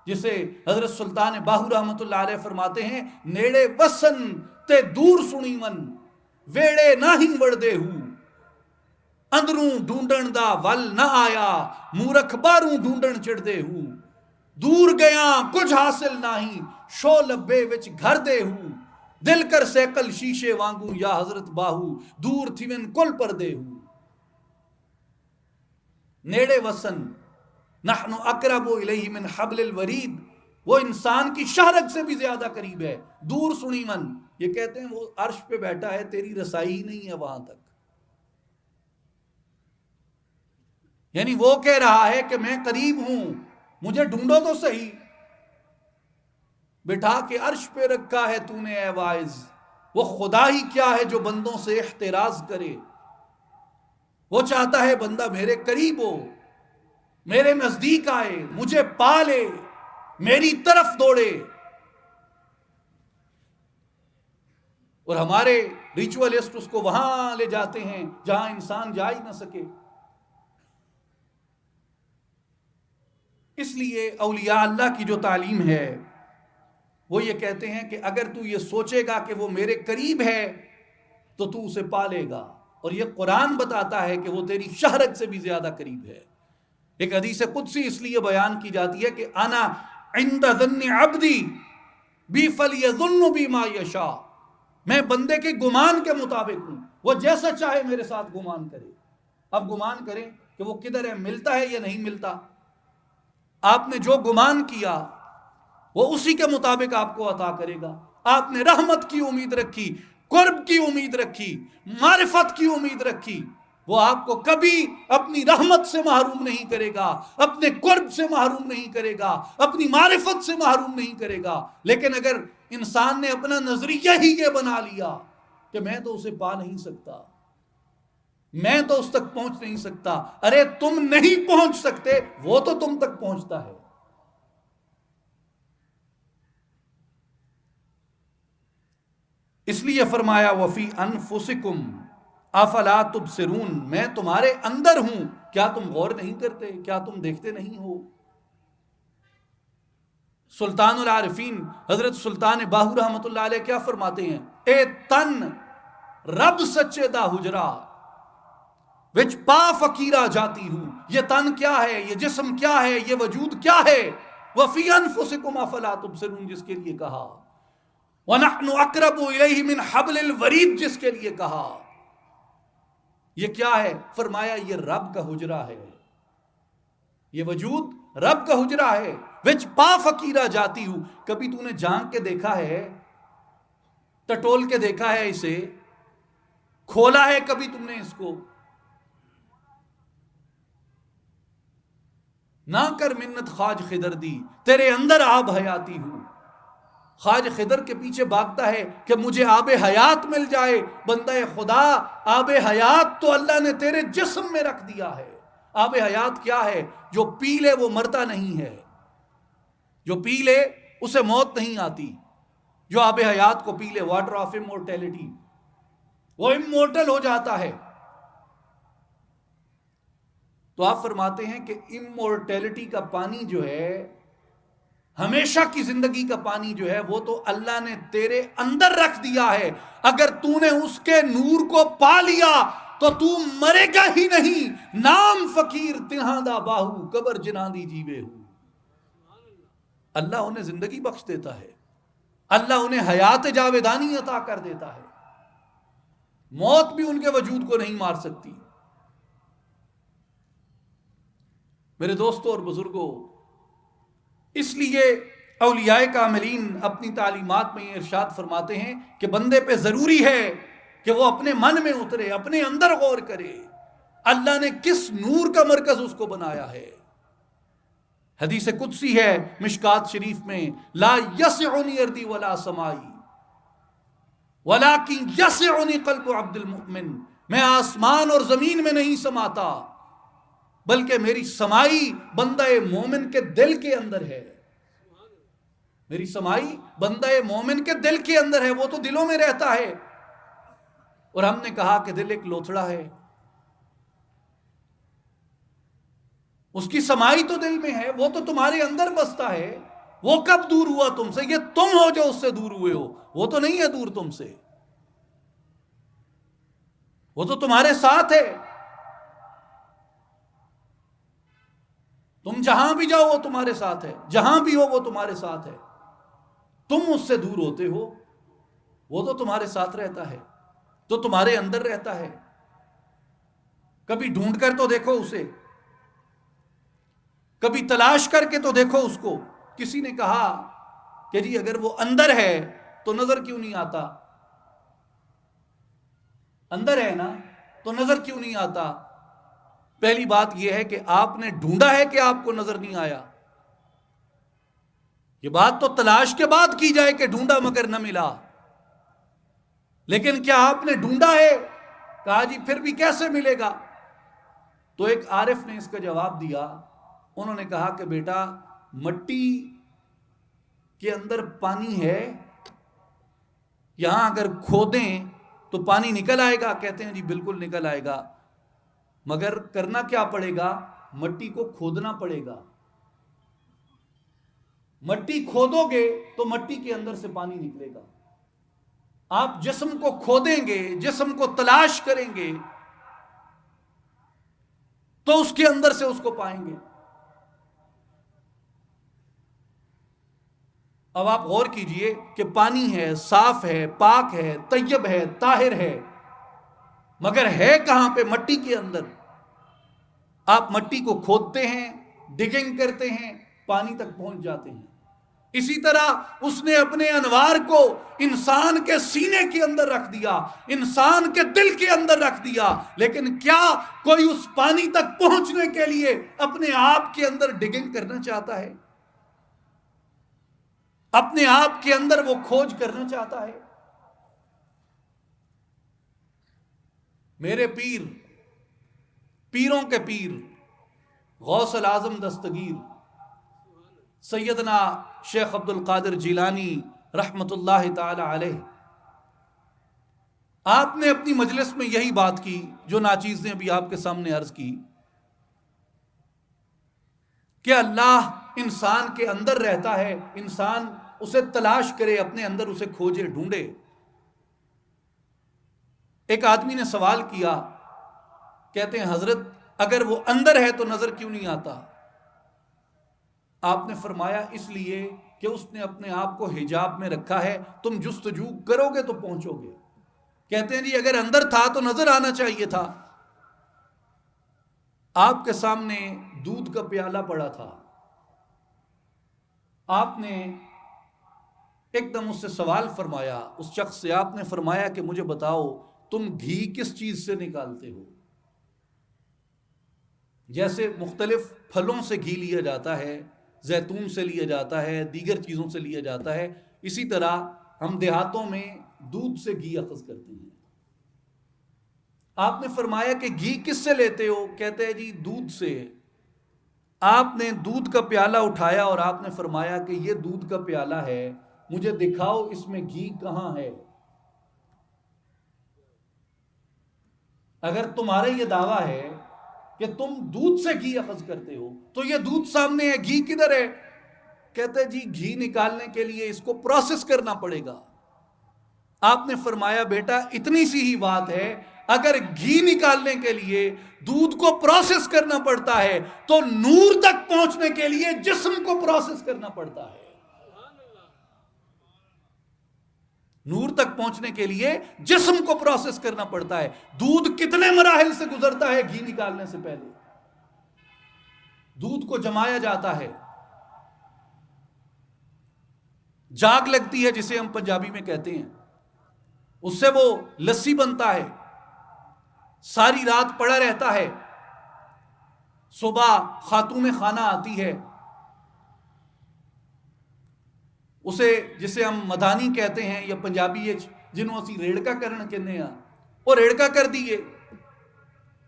جسے حضرت سلطان باہو رحمۃ اللہ علیہ فرماتے ہیں نیڑے وسن تے دور سنی من ویڑے نہ ہی وڑدے ہوں، اندروں ڈھونڈن دا ول نہ آیا مورکھ باروں ڈھونڈن چڑھدے ہوں، دور گیا کچھ حاصل نہیں شو لبے وچ گھر دے ہوں، دل کر سیکل شیشے وانگوں یا حضرت باہو دور تھیون کل پر دے ہوں. نیڑے وسن نحن اقرب الیہ من حبل الورید، وہ انسان کی شہرت سے بھی زیادہ قریب ہے. دور سنی من، یہ کہتے ہیں وہ عرش پہ بیٹھا ہے، تیری رسائی ہی نہیں ہے وہاں تک. یعنی وہ کہہ رہا ہے کہ میں قریب ہوں، مجھے ڈھونڈو تو صحیح. بٹھا کے عرش پہ رکھا ہے تو نے اے واعظ، وہ خدا ہی کیا ہے جو بندوں سے احتراز کرے. وہ چاہتا ہے بندہ میرے قریب ہو، میرے نزدیک آئے، مجھے پالے، میری طرف دوڑے. اور ہمارے ریچولسٹ اس کو وہاں لے جاتے ہیں جہاں انسان جا ہی نہ سکے. اس لیے اولیاء اللہ کی جو تعلیم ہے وہ یہ کہتے ہیں کہ اگر تو یہ سوچے گا کہ وہ میرے قریب ہے تو تو اسے پالے گا، اور یہ قرآن بتاتا ہے کہ وہ تیری شہرت سے بھی زیادہ قریب ہے. ایک حدیث قدسی اس لیے بیان کی جاتی ہے کہ انا عند ظن عبدی بی فلیظن بی ما یشاء، میں بندے کے گمان کے مطابق ہوں، وہ جیسا چاہے میرے ساتھ گمان کرے. اب گمان کریں کہ وہ کدھر ہے، ملتا ہے یا نہیں ملتا. آپ نے جو گمان کیا وہ اسی کے مطابق آپ کو عطا کرے گا. آپ نے رحمت کی امید رکھی، قرب کی امید رکھی، معرفت کی امید رکھی، وہ آپ کو کبھی اپنی رحمت سے محروم نہیں کرے گا، اپنے قرب سے محروم نہیں کرے گا، اپنی معرفت سے محروم نہیں کرے گا. لیکن اگر انسان نے اپنا نظریہ ہی یہ بنا لیا کہ میں تو اسے پا نہیں سکتا، میں تو اس تک پہنچ نہیں سکتا، ارے تم نہیں پہنچ سکتے، وہ تو تم تک پہنچتا ہے. اس لیے فرمایا وفی انفسکم افلا تبصرون، میں تمہارے اندر ہوں، کیا تم غور نہیں کرتے، کیا تم دیکھتے نہیں ہو. سلطان العارفین حضرت سلطان باہو رحمۃ اللہ علیہ کیا فرماتے ہیں، اے تن رب سچے دا حجرا وچ پا فقیرہ جاتی ہوں. یہ تن کیا ہے، یہ جسم کیا ہے، یہ وجود کیا ہے. وفی انفسکم افلا تبصرون جس کے لیے کہا. وَنَحْنُ أَقْرَبُ إِلَيْهِ مِنْ حَبْلِ الْوَرِيدِ جس کے لیے کہا. یہ کیا ہے؟ فرمایا یہ رب کا حجرہ ہے، یہ وجود رب کا حجرہ ہے. وچ پا فقیرہ جاتی ہوں. کبھی تو نے جھانک کے دیکھا ہے، ٹٹول کے دیکھا ہے، اسے کھولا ہے کبھی تم نے اس کو؟ نہ کر منت خواج خضر دی، تیرے اندر آب حیاتی ہوں. خواج خضر کے پیچھے بھاگتا ہے کہ مجھے آب حیات مل جائے. بندہ خدا، آب حیات تو اللہ نے تیرے جسم میں رکھ دیا ہے. آب حیات کیا ہے؟ جو پی لے وہ مرتا نہیں ہے، جو پی لے اسے موت نہیں آتی. جو آب حیات کو پی لے، واٹر آف امورٹیلٹی، وہ امورٹل ہو جاتا ہے. تو آپ فرماتے ہیں کہ امورٹیلٹی کا پانی جو ہے، ہمیشہ کی زندگی کا پانی جو ہے، وہ تو اللہ نے تیرے اندر رکھ دیا ہے. اگر تو نے اس کے نور کو پا لیا تو تو مرے گا ہی نہیں. نام فقیر تنہاں دا باہو، قبر جناں دی جیوے ہو. اللہ انہیں زندگی بخش دیتا ہے، اللہ انہیں حیات جاویدانی عطا کر دیتا ہے. موت بھی ان کے وجود کو نہیں مار سکتی. میرے دوستوں اور بزرگوں، اس لیے اولیاء کاملین اپنی تعلیمات میں ارشاد فرماتے ہیں کہ بندے پہ ضروری ہے کہ وہ اپنے من میں اترے، اپنے اندر غور کرے اللہ نے کس نور کا مرکز اس کو بنایا ہے. حدیث قدسی ہے مشکات شریف میں، لا یسعنی ارضی ولا سمائی ولیکن یسعنی قلب عبد المؤمن. میں آسمان اور زمین میں نہیں سماتا، بلکہ میری سمائی بندہ مومن کے دل کے اندر ہے. میری سمائی بندہ مومن کے دل کے اندر ہے، وہ تو دلوں میں رہتا ہے. اور ہم نے کہا کہ دل ایک لوتھڑا ہے، اس کی سمائی تو دل میں ہے، وہ تو تمہارے اندر بستا ہے. وہ کب دور ہوا تم سے؟ یہ تم ہو جو اس سے دور ہوئے ہو، وہ تو نہیں ہے دور تم سے، وہ تو تمہارے ساتھ ہے. تم جہاں بھی جاؤ وہ تمہارے ساتھ ہے، جہاں بھی ہو وہ تمہارے ساتھ ہے. تم اس سے دور ہوتے ہو، وہ تو تمہارے ساتھ رہتا ہے، تو تمہارے اندر رہتا ہے. کبھی ڈھونڈ کر تو دیکھو اسے، کبھی تلاش کر کے تو دیکھو اس کو. کسی نے کہا کہ جی اگر وہ اندر ہے تو نظر کیوں نہیں آتا؟ اندر ہے نا تو نظر کیوں نہیں آتا؟ پہلی بات یہ ہے کہ آپ نے ڈھونڈا ہے کہ آپ کو نظر نہیں آیا. یہ بات تو تلاش کے بعد کی جائے کہ ڈھونڈا مگر نہ ملا. لیکن کیا آپ نے ڈھونڈا ہے؟ کہا جی پھر بھی کیسے ملے گا؟ تو ایک عارف نے اس کا جواب دیا. انہوں نے کہا کہ بیٹا، مٹی کے اندر پانی ہے، یہاں اگر کھودیں تو پانی نکل آئے گا؟ کہتے ہیں جی بالکل نکل آئے گا، مگر کرنا کیا پڑے گا؟ مٹی کو کھودنا پڑے گا. مٹی کھودو گے تو مٹی کے اندر سے پانی نکلے گا. آپ جسم کو کھودیں گے، جسم کو تلاش کریں گے تو اس کے اندر سے اس کو پائیں گے. اب آپ غور کیجئے کہ پانی ہے، صاف ہے، پاک ہے، طیب ہے، طاہر ہے، مگر ہے کہاں پہ؟ مٹی کے اندر. آپ مٹی کو کھودتے ہیں، ڈگنگ کرتے ہیں، پانی تک پہنچ جاتے ہیں. اسی طرح اس نے اپنے انوار کو انسان کے سینے کے اندر رکھ دیا، انسان کے دل کے اندر رکھ دیا. لیکن کیا کوئی اس پانی تک پہنچنے کے لیے اپنے آپ کے اندر ڈگنگ کرنا چاہتا ہے؟ اپنے آپ کے اندر وہ کھوج کرنا چاہتا ہے؟ میرے پیر، پیروں کے پیر، غوث الاعظم دستگیر سیدنا شیخ عبد القادر جیلانی رحمت اللہ تعالی علیہ، آپ نے اپنی مجلس میں یہی بات کی جو ناچیز نے ابھی آپ کے سامنے عرض کی کہ اللہ انسان کے اندر رہتا ہے، انسان اسے تلاش کرے، اپنے اندر اسے کھوجے، ڈھونڈے. ایک آدمی نے سوال کیا کہتے ہیں حضرت اگر وہ اندر ہے تو نظر کیوں نہیں آتا؟ آپ نے فرمایا اس لیے کہ اس نے اپنے آپ کو حجاب میں رکھا ہے، تم جستجو کرو گے تو پہنچو گے۔ کہتے ہیں جی اگر اندر تھا تو نظر آنا چاہیے تھا۔ آپ کے سامنے دودھ کا پیالہ پڑا تھا، آپ نے ایک دم اس سے سوال فرمایا، اس شخص سے آپ نے فرمایا کہ مجھے بتاؤ تم گھی کس چیز سے نکالتے ہو؟ جیسے مختلف پھلوں سے گھی لیا جاتا ہے، زیتون سے لیا جاتا ہے، دیگر چیزوں سے لیا جاتا ہے، اسی طرح ہم دیہاتوں میں دودھ سے گھی اخذ کرتے ہیں۔ آپ نے فرمایا کہ گھی کس سے لیتے ہو؟ کہتے ہیں جی دودھ سے۔ آپ نے دودھ کا پیالہ اٹھایا اور آپ نے فرمایا کہ یہ دودھ کا پیالہ ہے، مجھے دکھاؤ اس میں گھی کہاں ہے۔ اگر تمہارا یہ دعویٰ ہے کہ تم دودھ سے گھی اخذ کرتے ہو تو یہ دودھ سامنے ہے، گھی کدھر ہے؟ کہتے جی گھی نکالنے کے لیے اس کو پروسیس کرنا پڑے گا۔ آپ نے فرمایا بیٹا اتنی سی ہی بات ہے، اگر گھی نکالنے کے لیے دودھ کو پروسیس کرنا پڑتا ہے تو نور تک پہنچنے کے لیے جسم کو پروسیس کرنا پڑتا ہے۔ نور تک پہنچنے کے لیے جسم کو پروسیس کرنا پڑتا ہے۔ دودھ کتنے مراحل سے گزرتا ہے گھی نکالنے سے پہلے؟ دودھ کو جمایا جاتا ہے، جاگ لگتی ہے جسے ہم پنجابی میں کہتے ہیں، اس سے وہ لسی بنتا ہے، ساری رات پڑا رہتا ہے، صبح خاتون خانہ آتی ہے، اسے جسے ہم مدانی کہتے ہیں یا پنجابی جنہوں اسی ریڑکا کرن کہنے ہیں، وہ ریڑکا کر دیئے،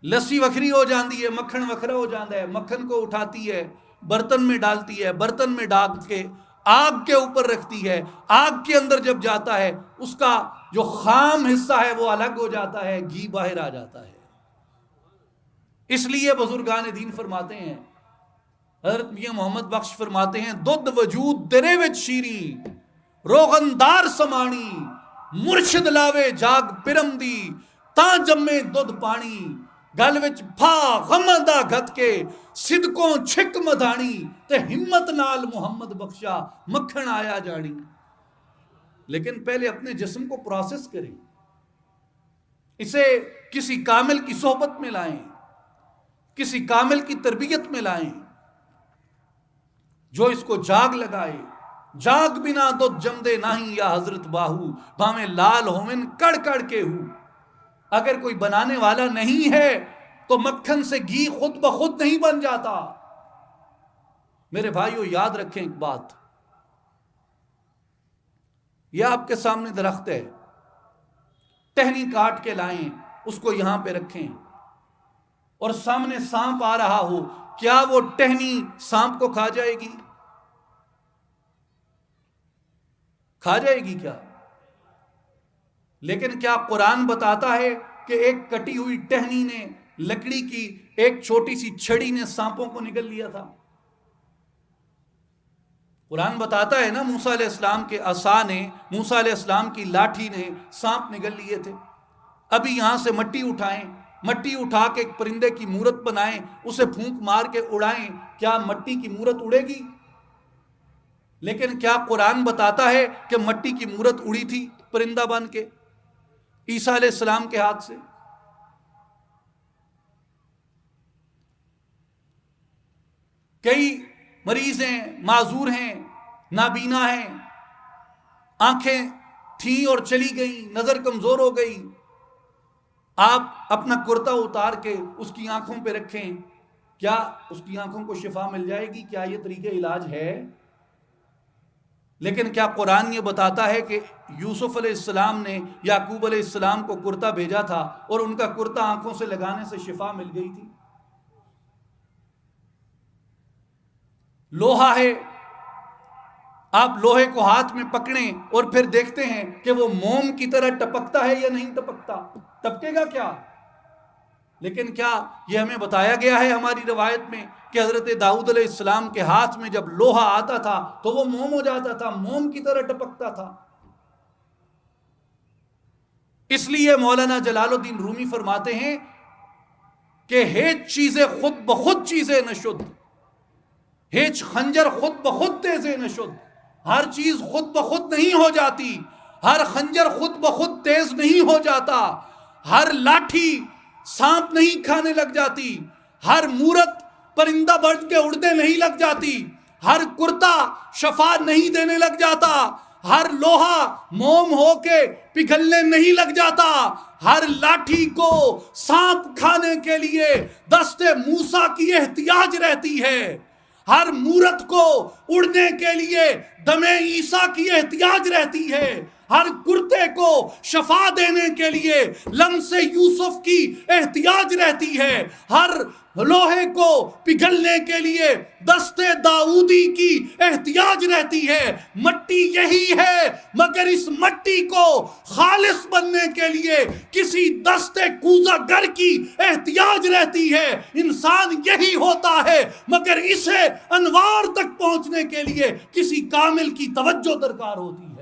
لسی وکھری ہو جاندی ہے، مکھن وکھرا ہو جاندہ ہے، مکھن کو اٹھاتی ہے، برتن میں ڈالتی ہے، برتن میں ڈال کے آگ کے اوپر رکھتی ہے، آگ کے اندر جب جاتا ہے اس کا جو خام حصہ ہے وہ الگ ہو جاتا ہے، گھی باہر آ جاتا ہے۔ اس لیے بزرگان دین فرماتے ہیں، حضرت میاں محمد بخش فرماتے ہیں، دودھ وجود درے وچ شیری روغندار سمانی، مرشد لاوے جاگ پرم دی تاں جمے دودھ پانی، گل وچ پھا غماں دا گھت کے صدقوں چھک مدھانی، تے ہمت نال محمد بخشا مکھن آیا جاڑی۔ لیکن پہلے اپنے جسم کو پروسیس کریں، اسے کسی کامل کی صحبت میں لائیں، کسی کامل کی تربیت میں لائیں جو اس کو جاگ لگائے۔ جاگ بنا دودھ جمدے نہیں یا حضرت باہو، بھامے لال ہومن کڑ کڑ کے ہو۔ اگر کوئی بنانے والا نہیں ہے تو مکھن سے گھی خود بخود نہیں بن جاتا۔ میرے بھائیو یاد رکھیں ایک بات، یہ آپ کے سامنے درخت ہے، ٹہنی کاٹ کے لائیں، اس کو یہاں پہ رکھیں اور سامنے سانپ آ رہا ہو، کیا وہ ٹہنی سانپ کو کھا جائے گی؟ کھا جائے گی کیا؟ لیکن کیا قرآن بتاتا ہے کہ ایک کٹی ہوئی ٹہنی نے، لکڑی کی ایک چھوٹی سی چھڑی نے سانپوں کو نگل لیا تھا؟ قرآن بتاتا ہے نا، موسیٰ علیہ السلام کے عصا نے، موسیٰ علیہ السلام کی لاٹھی نے سانپ نگل لیے تھے۔ ابھی یہاں سے مٹی اٹھائیں، مٹی اٹھا کے ایک پرندے کی مورت بنائیں، اسے پھونک مار کے اڑائیں، کیا مٹی کی مورت اڑے گی؟ لیکن کیا قرآن بتاتا ہے کہ مٹی کی مورت اڑی تھی پرندہ بن کے عیسیٰ علیہ السلام کے ہاتھ سے؟ کئی مریض ہیں، معذور ہیں، نابینا ہیں، آنکھیں تھیں اور چلی گئیں، نظر کمزور ہو گئی، آپ اپنا کرتا اتار کے اس کی آنکھوں پہ رکھیں، کیا اس کی آنکھوں کو شفا مل جائے گی؟ کیا یہ طریقہ علاج ہے؟ لیکن کیا قرآن یہ بتاتا ہے کہ یوسف علیہ السلام نے یعقوب علیہ السلام کو کرتا بھیجا تھا اور ان کا کرتا آنکھوں سے لگانے سے شفا مل گئی تھی؟ لوہا ہے، آپ لوہے کو ہاتھ میں پکڑیں اور پھر دیکھتے ہیں کہ وہ موم کی طرح ٹپکتا ہے یا نہیں ٹپکتا؟ ٹپکے گا کیا؟ لیکن کیا یہ ہمیں بتایا گیا ہے ہماری روایت میں کہ حضرت داؤد علیہ السلام کے ہاتھ میں جب لوہا آتا تھا تو وہ موم ہو جاتا تھا، موم کی طرح ٹپکتا تھا؟ اس لیے مولانا جلال الدین رومی فرماتے ہیں کہ ہیچ چیزیں خود بخود چیزیں نشد، ہیچ خنجر خود بخود تیزے نشد. ہر چیز خود بخود نہیں ہو جاتی، ہر خنجر خود بخود تیز نہیں ہو جاتا، ہر لاٹھی سانپ نہیں کھانے لگ جاتی، ہر مورت پرندہ بن کے اڑنے نہیں لگ جاتی، ہر کرتا شفا نہیں دینے لگ جاتا، ہر لوہا موم ہو کے پگھلنے نہیں لگ جاتا، ہر لاٹھی کو سانپ کھانے کے لیے دست موسیٰ کی احتیاج رہتی ہے، ہر مورت کو اڑنے کے لیے دم عیسیٰ کی احتیاج رہتی ہے، ہر کرتے کو شفا دینے کے لیے لمس یوسف کی احتیاج رہتی ہے، ہر لوہے کو پگھلنے کے لیے دست داؤدی کی احتیاج رہتی ہے. مٹی یہی ہے، مگر اس مٹی کو خالص بننے کے لیے کسی دست کوزہ گر کی احتیاج رہتی ہے. انسان یہی ہوتا ہے، مگر اسے انوار تک پہنچنے کے لیے کسی کامل کی توجہ درکار ہوتی ہے.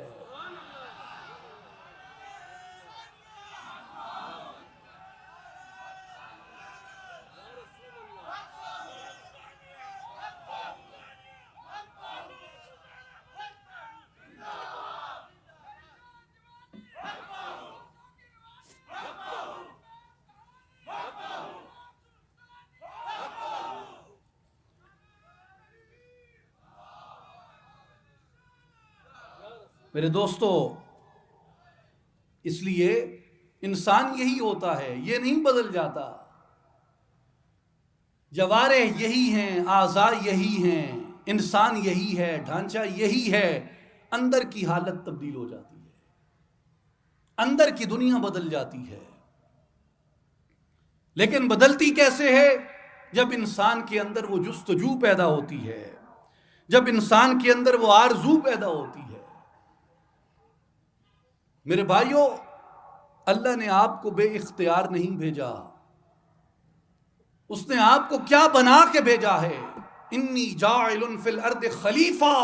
میرے دوستو، اس لیے انسان یہی ہوتا ہے، یہ نہیں بدل جاتا. جوارح یہی ہیں، اعضاء یہی ہیں، انسان یہی ہے، ڈھانچہ یہی ہے، اندر کی حالت تبدیل ہو جاتی ہے، اندر کی دنیا بدل جاتی ہے. لیکن بدلتی کیسے ہے؟ جب انسان کے اندر وہ جستجو پیدا ہوتی ہے، جب انسان کے اندر وہ آرزو پیدا ہوتی ہے. میرے بھائیوں، اللہ نے آپ کو بے اختیار نہیں بھیجا، اس نے آپ کو کیا بنا کے بھیجا ہے؟ انی جاعل فی الارض خلیفہ،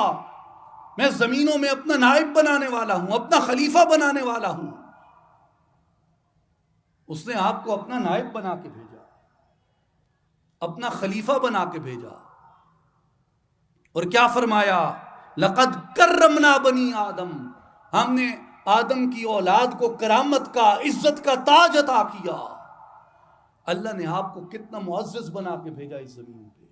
میں زمینوں میں اپنا نائب بنانے والا ہوں، اپنا خلیفہ بنانے والا ہوں. اس نے آپ کو اپنا نائب بنا کے بھیجا، اپنا خلیفہ بنا کے بھیجا. اور کیا فرمایا؟ لقد کرمنا بنی آدم، ہم نے آدم کی اولاد کو کرامت کا، عزت کا تاج عطا کیا. اللہ نے آپ کو کتنا معزز بنا کے بھیجا اس زمین پہ،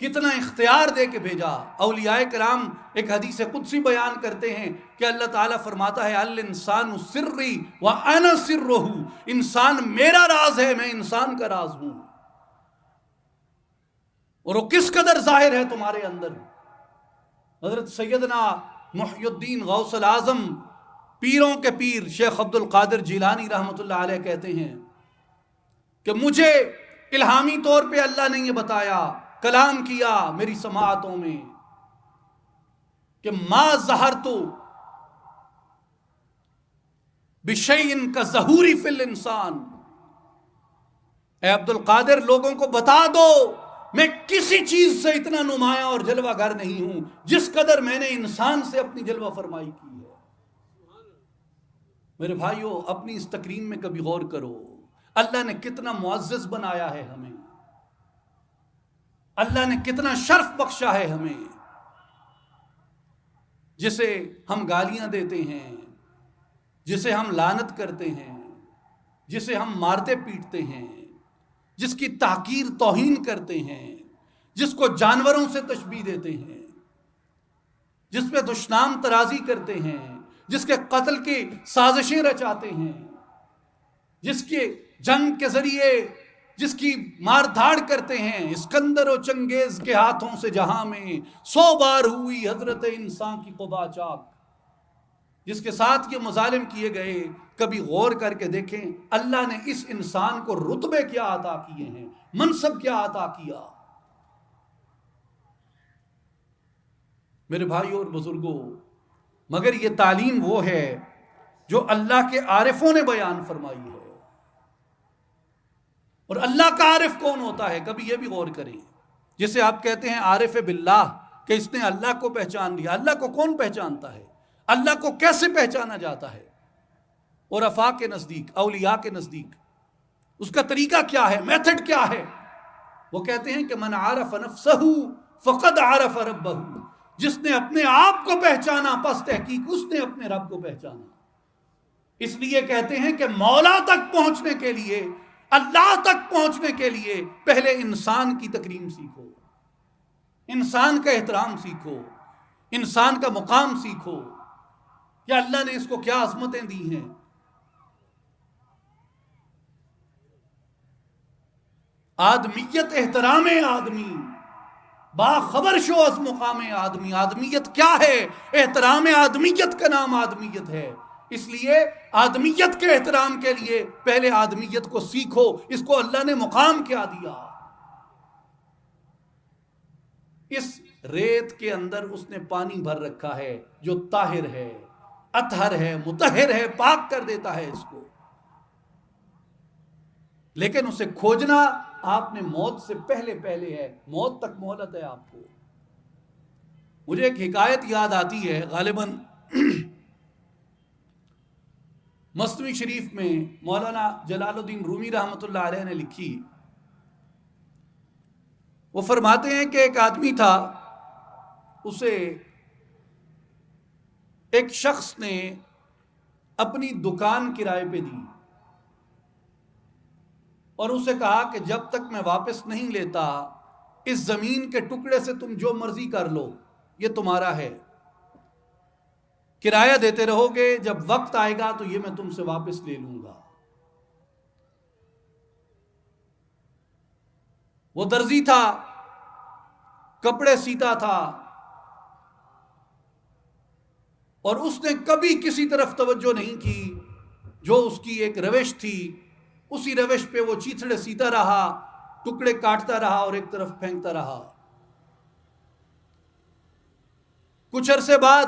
کتنا اختیار دے کے بھیجا. اولیاء کرام ایک حدیث قدسی بیان کرتے ہیں کہ اللہ تعالیٰ فرماتا ہے الانسان سری وانا سرہ، انسان میرا راز ہے، میں انسان کا راز ہوں. اور وہ کس قدر ظاہر ہے تمہارے اندر. حضرت سیدنا محی الدین غوث الاعظم، پیروں کے پیر شیخ عبد القادر جیلانی رحمۃ اللہ علیہ کہتے ہیں کہ مجھے الہامی طور پہ اللہ نے یہ بتایا، کلام کیا میری سماعتوں میں کہ ما ظہرت بشیء کظہوری فی الانسان. اے عبد القادر، لوگوں کو بتا دو میں کسی چیز سے اتنا نمایاں اور جلوہ گر نہیں ہوں جس قدر میں نے انسان سے اپنی جلوہ فرمائی کی ہے. میرے بھائیوں، اپنی اس تکریم میں کبھی غور کرو، اللہ نے کتنا معزز بنایا ہے ہمیں، اللہ نے کتنا شرف بخشا ہے ہمیں. جسے ہم گالیاں دیتے ہیں، جسے ہم لعنت کرتے ہیں، جسے ہم مارتے پیٹتے ہیں، جس کی تحقیر توہین کرتے ہیں، جس کو جانوروں سے تشبیہ دیتے ہیں، جس پہ دشنام ترازی کرتے ہیں، جس کے قتل کی سازشیں رچاتے ہیں، جس کے جنگ کے ذریعے جس کی مار دھاڑ کرتے ہیں. اسکندر و چنگیز کے ہاتھوں سے جہاں میں 100 بار ہوئی حضرت انسان کی قبا چاک. جس کے ساتھ یہ مظالم کیے گئے، کبھی غور کر کے دیکھیں اللہ نے اس انسان کو رتبے کیا عطا کیے ہیں، منصب کیا عطا کیا. میرے بھائیوں اور بزرگوں، مگر یہ تعلیم وہ ہے جو اللہ کے عارفوں نے بیان فرمائی ہے. اور اللہ کا عارف کون ہوتا ہے؟ کبھی یہ بھی غور کریں. جسے آپ کہتے ہیں عارف باللہ، کہ اس نے اللہ کو پہچان لیا. اللہ کو کون پہچانتا ہے؟ اللہ کو کیسے پہچانا جاتا ہے؟ عرفاء کے نزدیک، اولیاء کے نزدیک اس کا طریقہ کیا ہے، میتھڈ کیا ہے؟ وہ کہتے ہیں کہ من عرف نفسہ فقد عرف ربہ، جس نے اپنے آپ کو پہچانا پس تحقیق اس نے اپنے رب کو پہچانا۔ اس لیے کہتے ہیں کہ مولا تک پہنچنے کے لیے، اللہ تک پہنچنے کے لیے پہلے انسان کی تکریم سیکھو، انسان کا احترام سیکھو، انسان کا مقام سیکھو کہ اللہ نے اس کو کیا عظمتیں دی ہیں۔ آدمیت احترام آدمی، باخبر شو از مقام آدمی۔ آدمیت کیا ہے؟ احترام آدمیت کا نام آدمیت ہے۔ اس لیے آدمیت کے احترام کے لیے پہلے آدمیت کو سیکھو، اس کو اللہ نے مقام کیا دیا۔ اس ریت کے اندر اس نے پانی بھر رکھا ہے جو طاہر ہے، اطہر ہے، مطہر ہے، پاک کر دیتا ہے اس کو، لیکن اسے کھوجنا آپ نے موت سے پہلے ہے، موت تک مہلت ہے آپ کو۔ مجھے ایک حکایت یاد آتی ہے، غالباً مثنوی شریف میں مولانا جلال الدین رومی رحمۃ اللہ علیہ نے لکھی۔ وہ فرماتے ہیں کہ ایک آدمی تھا، اسے ایک شخص نے اپنی دکان کرائے پہ دی اور اسے کہا کہ جب تک میں واپس نہیں لیتا اس زمین کے ٹکڑے سے تم جو مرضی کر لو، یہ تمہارا ہے، کرایہ دیتے رہو گے، جب وقت آئے گا تو یہ میں تم سے واپس لے لوں گا۔ وہ درزی تھا، کپڑے سیتا تھا، اور اس نے کبھی کسی طرف توجہ نہیں کی، جو اس کی ایک روش تھی اسی روش پہ وہ چیتھڑے سیتا رہا، ٹکڑے کاٹتا رہا اور ایک طرف پھینکتا رہا۔ کچھ عرصے بعد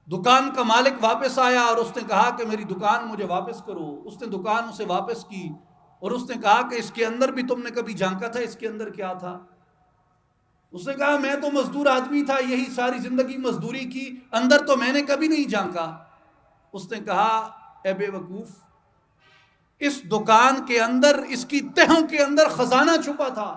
دکان کا مالک واپس آیا اور اس نے کہا کہ میری دکان مجھے واپس کرو۔ اس نے دکان اسے واپس کی اور اس نے کہا کہ اس کے اندر بھی تم نے کبھی جھانکا تھا، اس کے اندر کیا تھا؟ اس نے کہا میں تو مزدور آدمی تھا، یہی ساری زندگی مزدوری کی، اندر تو میں نے کبھی نہیں جھانکا۔ اس نے کہا اے بے وقوف، اس دکان کے اندر، اس کی تہوں کے اندر خزانہ چھپا تھا،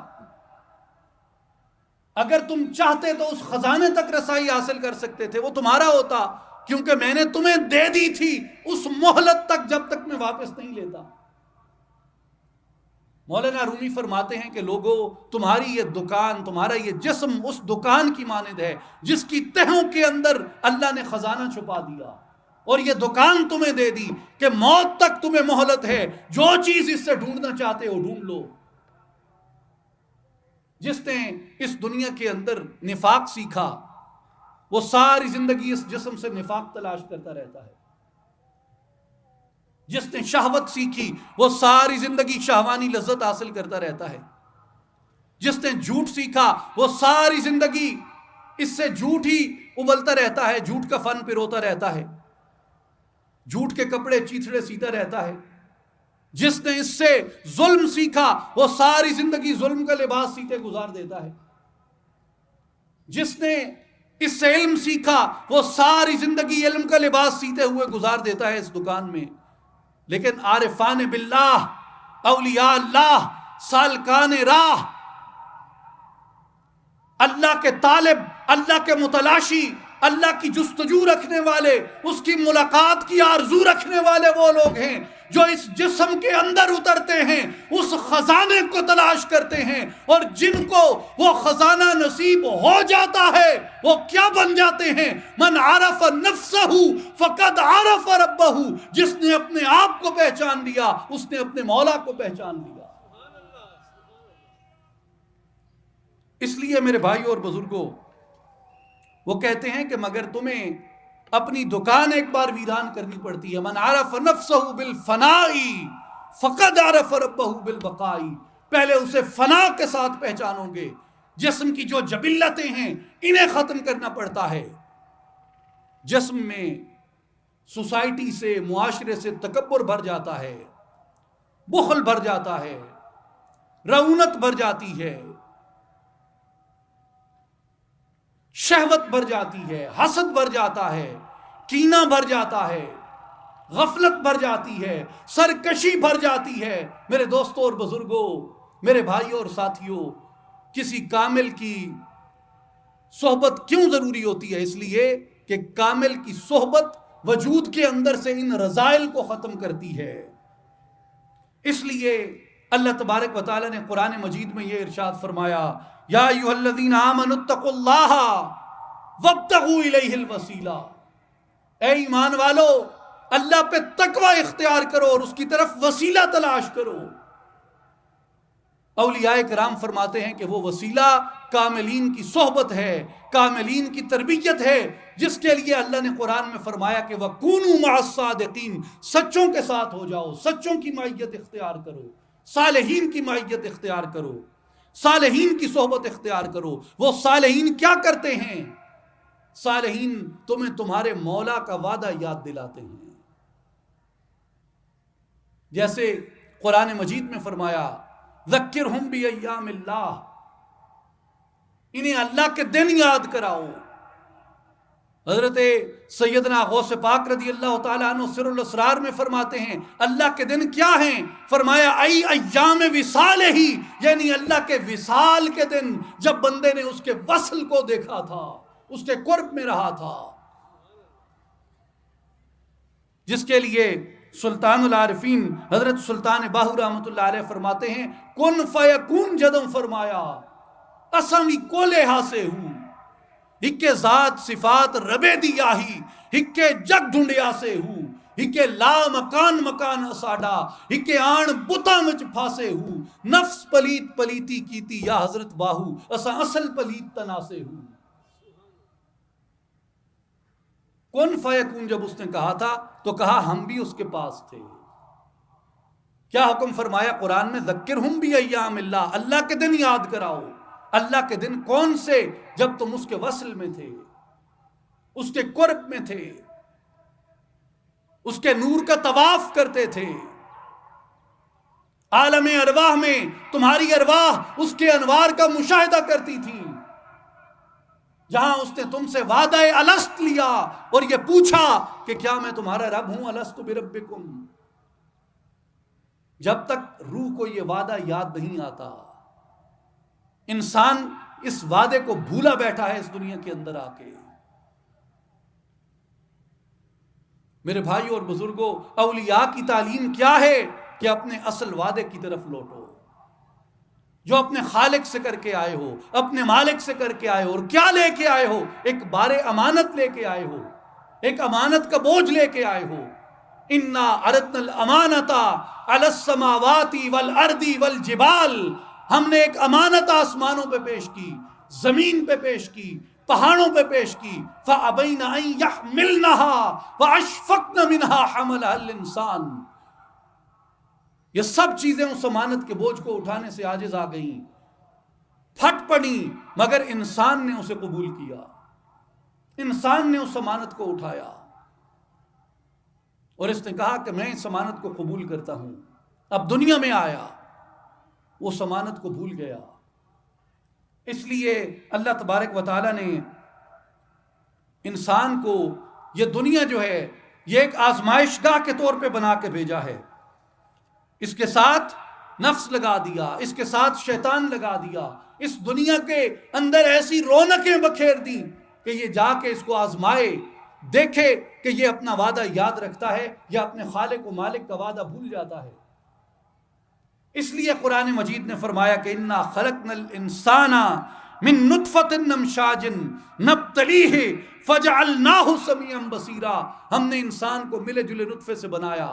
اگر تم چاہتے تو اس خزانے تک رسائی حاصل کر سکتے تھے، وہ تمہارا ہوتا، کیونکہ میں نے تمہیں دے دی تھی اس مہلت تک جب تک میں واپس نہیں لیتا۔ مولانا رومی فرماتے ہیں کہ لوگوں، تمہاری یہ دکان، تمہارا یہ جسم اس دکان کی مانند ہے جس کی تہوں کے اندر اللہ نے خزانہ چھپا دیا، اور یہ دکان تمہیں دے دی کہ موت تک تمہیں مہلت ہے، جو چیز اس سے ڈھونڈنا چاہتے ہو ڈھونڈ لو۔ جس نے اس دنیا کے اندر نفاق سیکھا، وہ ساری زندگی اس جسم سے نفاق تلاش کرتا رہتا ہے۔ جس نے شہوت سیکھی، وہ ساری زندگی شہوانی لذت حاصل کرتا رہتا ہے۔ جس نے جھوٹ سیکھا، وہ ساری زندگی اس سے جھوٹ ہی ابلتا رہتا ہے، جھوٹ کا فن پروتا رہتا ہے، جھوٹ کے کپڑے چیتھڑے سیتا رہتا ہے۔ جس نے اس سے ظلم سیکھا، وہ ساری زندگی ظلم کا لباس سیتے گزار دیتا ہے۔ جس نے اس سے علم سیکھا، وہ ساری زندگی علم کا لباس سیتے ہوئے گزار دیتا ہے اس دکان میں۔ لیکن عارفان باللہ، اولیاء اللہ، سالکان راہ، اللہ کے طالب، اللہ کے متلاشی، اللہ کی جستجو رکھنے والے، اس کی ملاقات کی آرزو رکھنے والے وہ لوگ ہیں جو اس جسم کے اندر اترتے ہیں، اس خزانے کو تلاش کرتے ہیں، اور جن کو وہ خزانہ نصیب ہو جاتا ہے وہ کیا بن جاتے ہیں؟ من عرف نفسہ فقد عرف ربہ، جس نے اپنے آپ کو پہچان لیا اس نے اپنے مولا کو پہچان لیا۔ اس لیے میرے بھائیوں اور بزرگوں، وہ کہتے ہیں کہ مگر تمہیں اپنی دکان ایک بار ویران کرنی پڑتی ہے۔ من عرف نفسہ بالفناء فقد عرف ربہ بالبقاء، پہلے اسے فنا کے ساتھ پہچانو گے۔ جسم کی جو جبلتیں ہیں انہیں ختم کرنا پڑتا ہے۔ جسم میں سوسائٹی سے، معاشرے سے تکبر بھر جاتا ہے، بخل بھر جاتا ہے، رعونت بھر جاتی ہے، شہوت بھر جاتی ہے، حسد بھر جاتا ہے، کینہ بھر جاتا ہے، غفلت بھر جاتی ہے، سرکشی بھر جاتی ہے۔ میرے دوستوں اور بزرگوں، میرے بھائیوں اور ساتھیوں، کسی کامل کی صحبت کیوں ضروری ہوتی ہے؟ اس لیے کہ کامل کی صحبت وجود کے اندر سے ان رذائل کو ختم کرتی ہے۔ اس لیے اللہ تبارک و تعالی نے قرآن مجید میں یہ ارشاد فرمایا، یا ایھا الذین آمنوا اتقوا اللہ وابتغوا الیہ الوسیلہ، اے ایمان والو اللہ پہ تقوی اختیار کرو اور اس کی طرف وسیلہ تلاش کرو۔ اولیاء کرام فرماتے ہیں کہ وہ وسیلہ کاملین کی صحبت ہے، کاملین کی تربیت ہے، جس کے لیے اللہ نے قرآن میں فرمایا کہ وَكُونُوا مَعَ الصَّادِقِينَ، سچوں کے ساتھ ہو جاؤ، سچوں کی معیت اختیار کرو، صالحین کی معیت اختیار کرو، صالحین کی صحبت اختیار کرو۔ وہ صالحین کیا کرتے ہیں؟ صالحین تمہیں تمہارے مولا کا وعدہ یاد دلاتے ہیں۔ جیسے قرآن مجید میں فرمایا ذکرہم بایام اللہ، انہیں اللہ کے دن یاد کراؤ۔ حضرت سیدنا غوث پاک رضی اللہ تعالیٰ عنہ سر الاسرار میں فرماتے ہیں اللہ کے دن کیا ہیں؟ فرمایا ای ایام وصال ہی، یعنی اللہ کے وصال کے دن، جب بندے نے اس کے وصل کو دیکھا تھا، اس کے قرب میں رہا تھا، جس کے لیے سلطان العارفین حضرت سلطان باہو رحمۃ اللہ علیہ فرماتے ہیں کن فیکون جدم فرمایا اسمی کولے ہاسے ہوں ہکے ذات صفات ربے دیا ہی ہکے جگ ڈھونڈیا سے ہوں ہکے لا مکان مکان اساڈا ہکے آن بتا مچ پھاسے ہوں نفس پلیت پلیتی کیتی یا حضرت باہو اسا اصل پلیت تنا سے ہوں۔ کن فیکون جب اس نے کہا تھا تو کہا ہم بھی اس کے پاس تھے۔ کیا حکم فرمایا قرآن میں ذکرہم بایام اللہ، اللہ کے دن یاد کراؤ۔ اللہ کے دن کون سے؟ جب تم اس کے وصل میں تھے، اس کے قرب میں تھے، اس کے نور کا طواف کرتے تھے، عالم ارواح میں تمہاری ارواح اس کے انوار کا مشاہدہ کرتی تھی، جہاں اس نے تم سے وعدہ الست لیا اور یہ پوچھا کہ کیا میں تمہارا رب ہوں؟ الست بربکم۔ جب تک روح کو یہ وعدہ یاد نہیں آتا، انسان اس وعدے کو بھولا بیٹھا ہے اس دنیا کے اندر آ کے۔ میرے بھائیوں اور بزرگوں، اولیاء کی تعلیم کیا ہے؟ کہ اپنے اصل وعدے کی طرف لوٹو، جو اپنے خالق سے کر کے آئے ہو، اپنے مالک سے کر کے آئے ہو۔ اور کیا لے کے آئے ہو؟ ایک بار امانت لے کے آئے ہو، ایک امانت کا بوجھ لے کے آئے ہو۔ انا عرضنا الامانۃ علی السماوات والارض والجبال، ہم نے ایک امانت آسمانوں پہ پیش کی، زمین پہ پیش کی، پہاڑوں پہ پیش کی۔ فابین ان یحملنها واشفقن منها حملها الانسان، یہ سب چیزیں اس امانت کے بوجھ کو اٹھانے سے عاجز آ گئیں، پھٹ پڑی، مگر انسان نے اسے قبول کیا، انسان نے اس امانت کو اٹھایا اور اس نے کہا کہ میں اس امانت کو قبول کرتا ہوں۔ اب دنیا میں آیا، وہ اس امانت کو بھول گیا۔ اس لیے اللہ تبارک و تعالیٰ نے انسان کو یہ دنیا جو ہے یہ ایک آزمائش گاہ کے طور پہ بنا کے بھیجا ہے۔ اس کے ساتھ نفس لگا دیا، اس کے ساتھ شیطان لگا دیا، اس دنیا کے اندر ایسی رونقیں بکھیر دی کہ یہ جا کے اس کو آزمائے، دیکھے کہ یہ اپنا وعدہ یاد رکھتا ہے یا اپنے خالق و مالک کا وعدہ بھول جاتا ہے۔ اس لیے قرآن مجید نے فرمایا کہ انا خلقنا الانسان من نطفۃ امشاج نبتلیہ فجعلناہ سمیعا بصیرا، ہم نے انسان کو ملے جلے نطفے سے بنایا،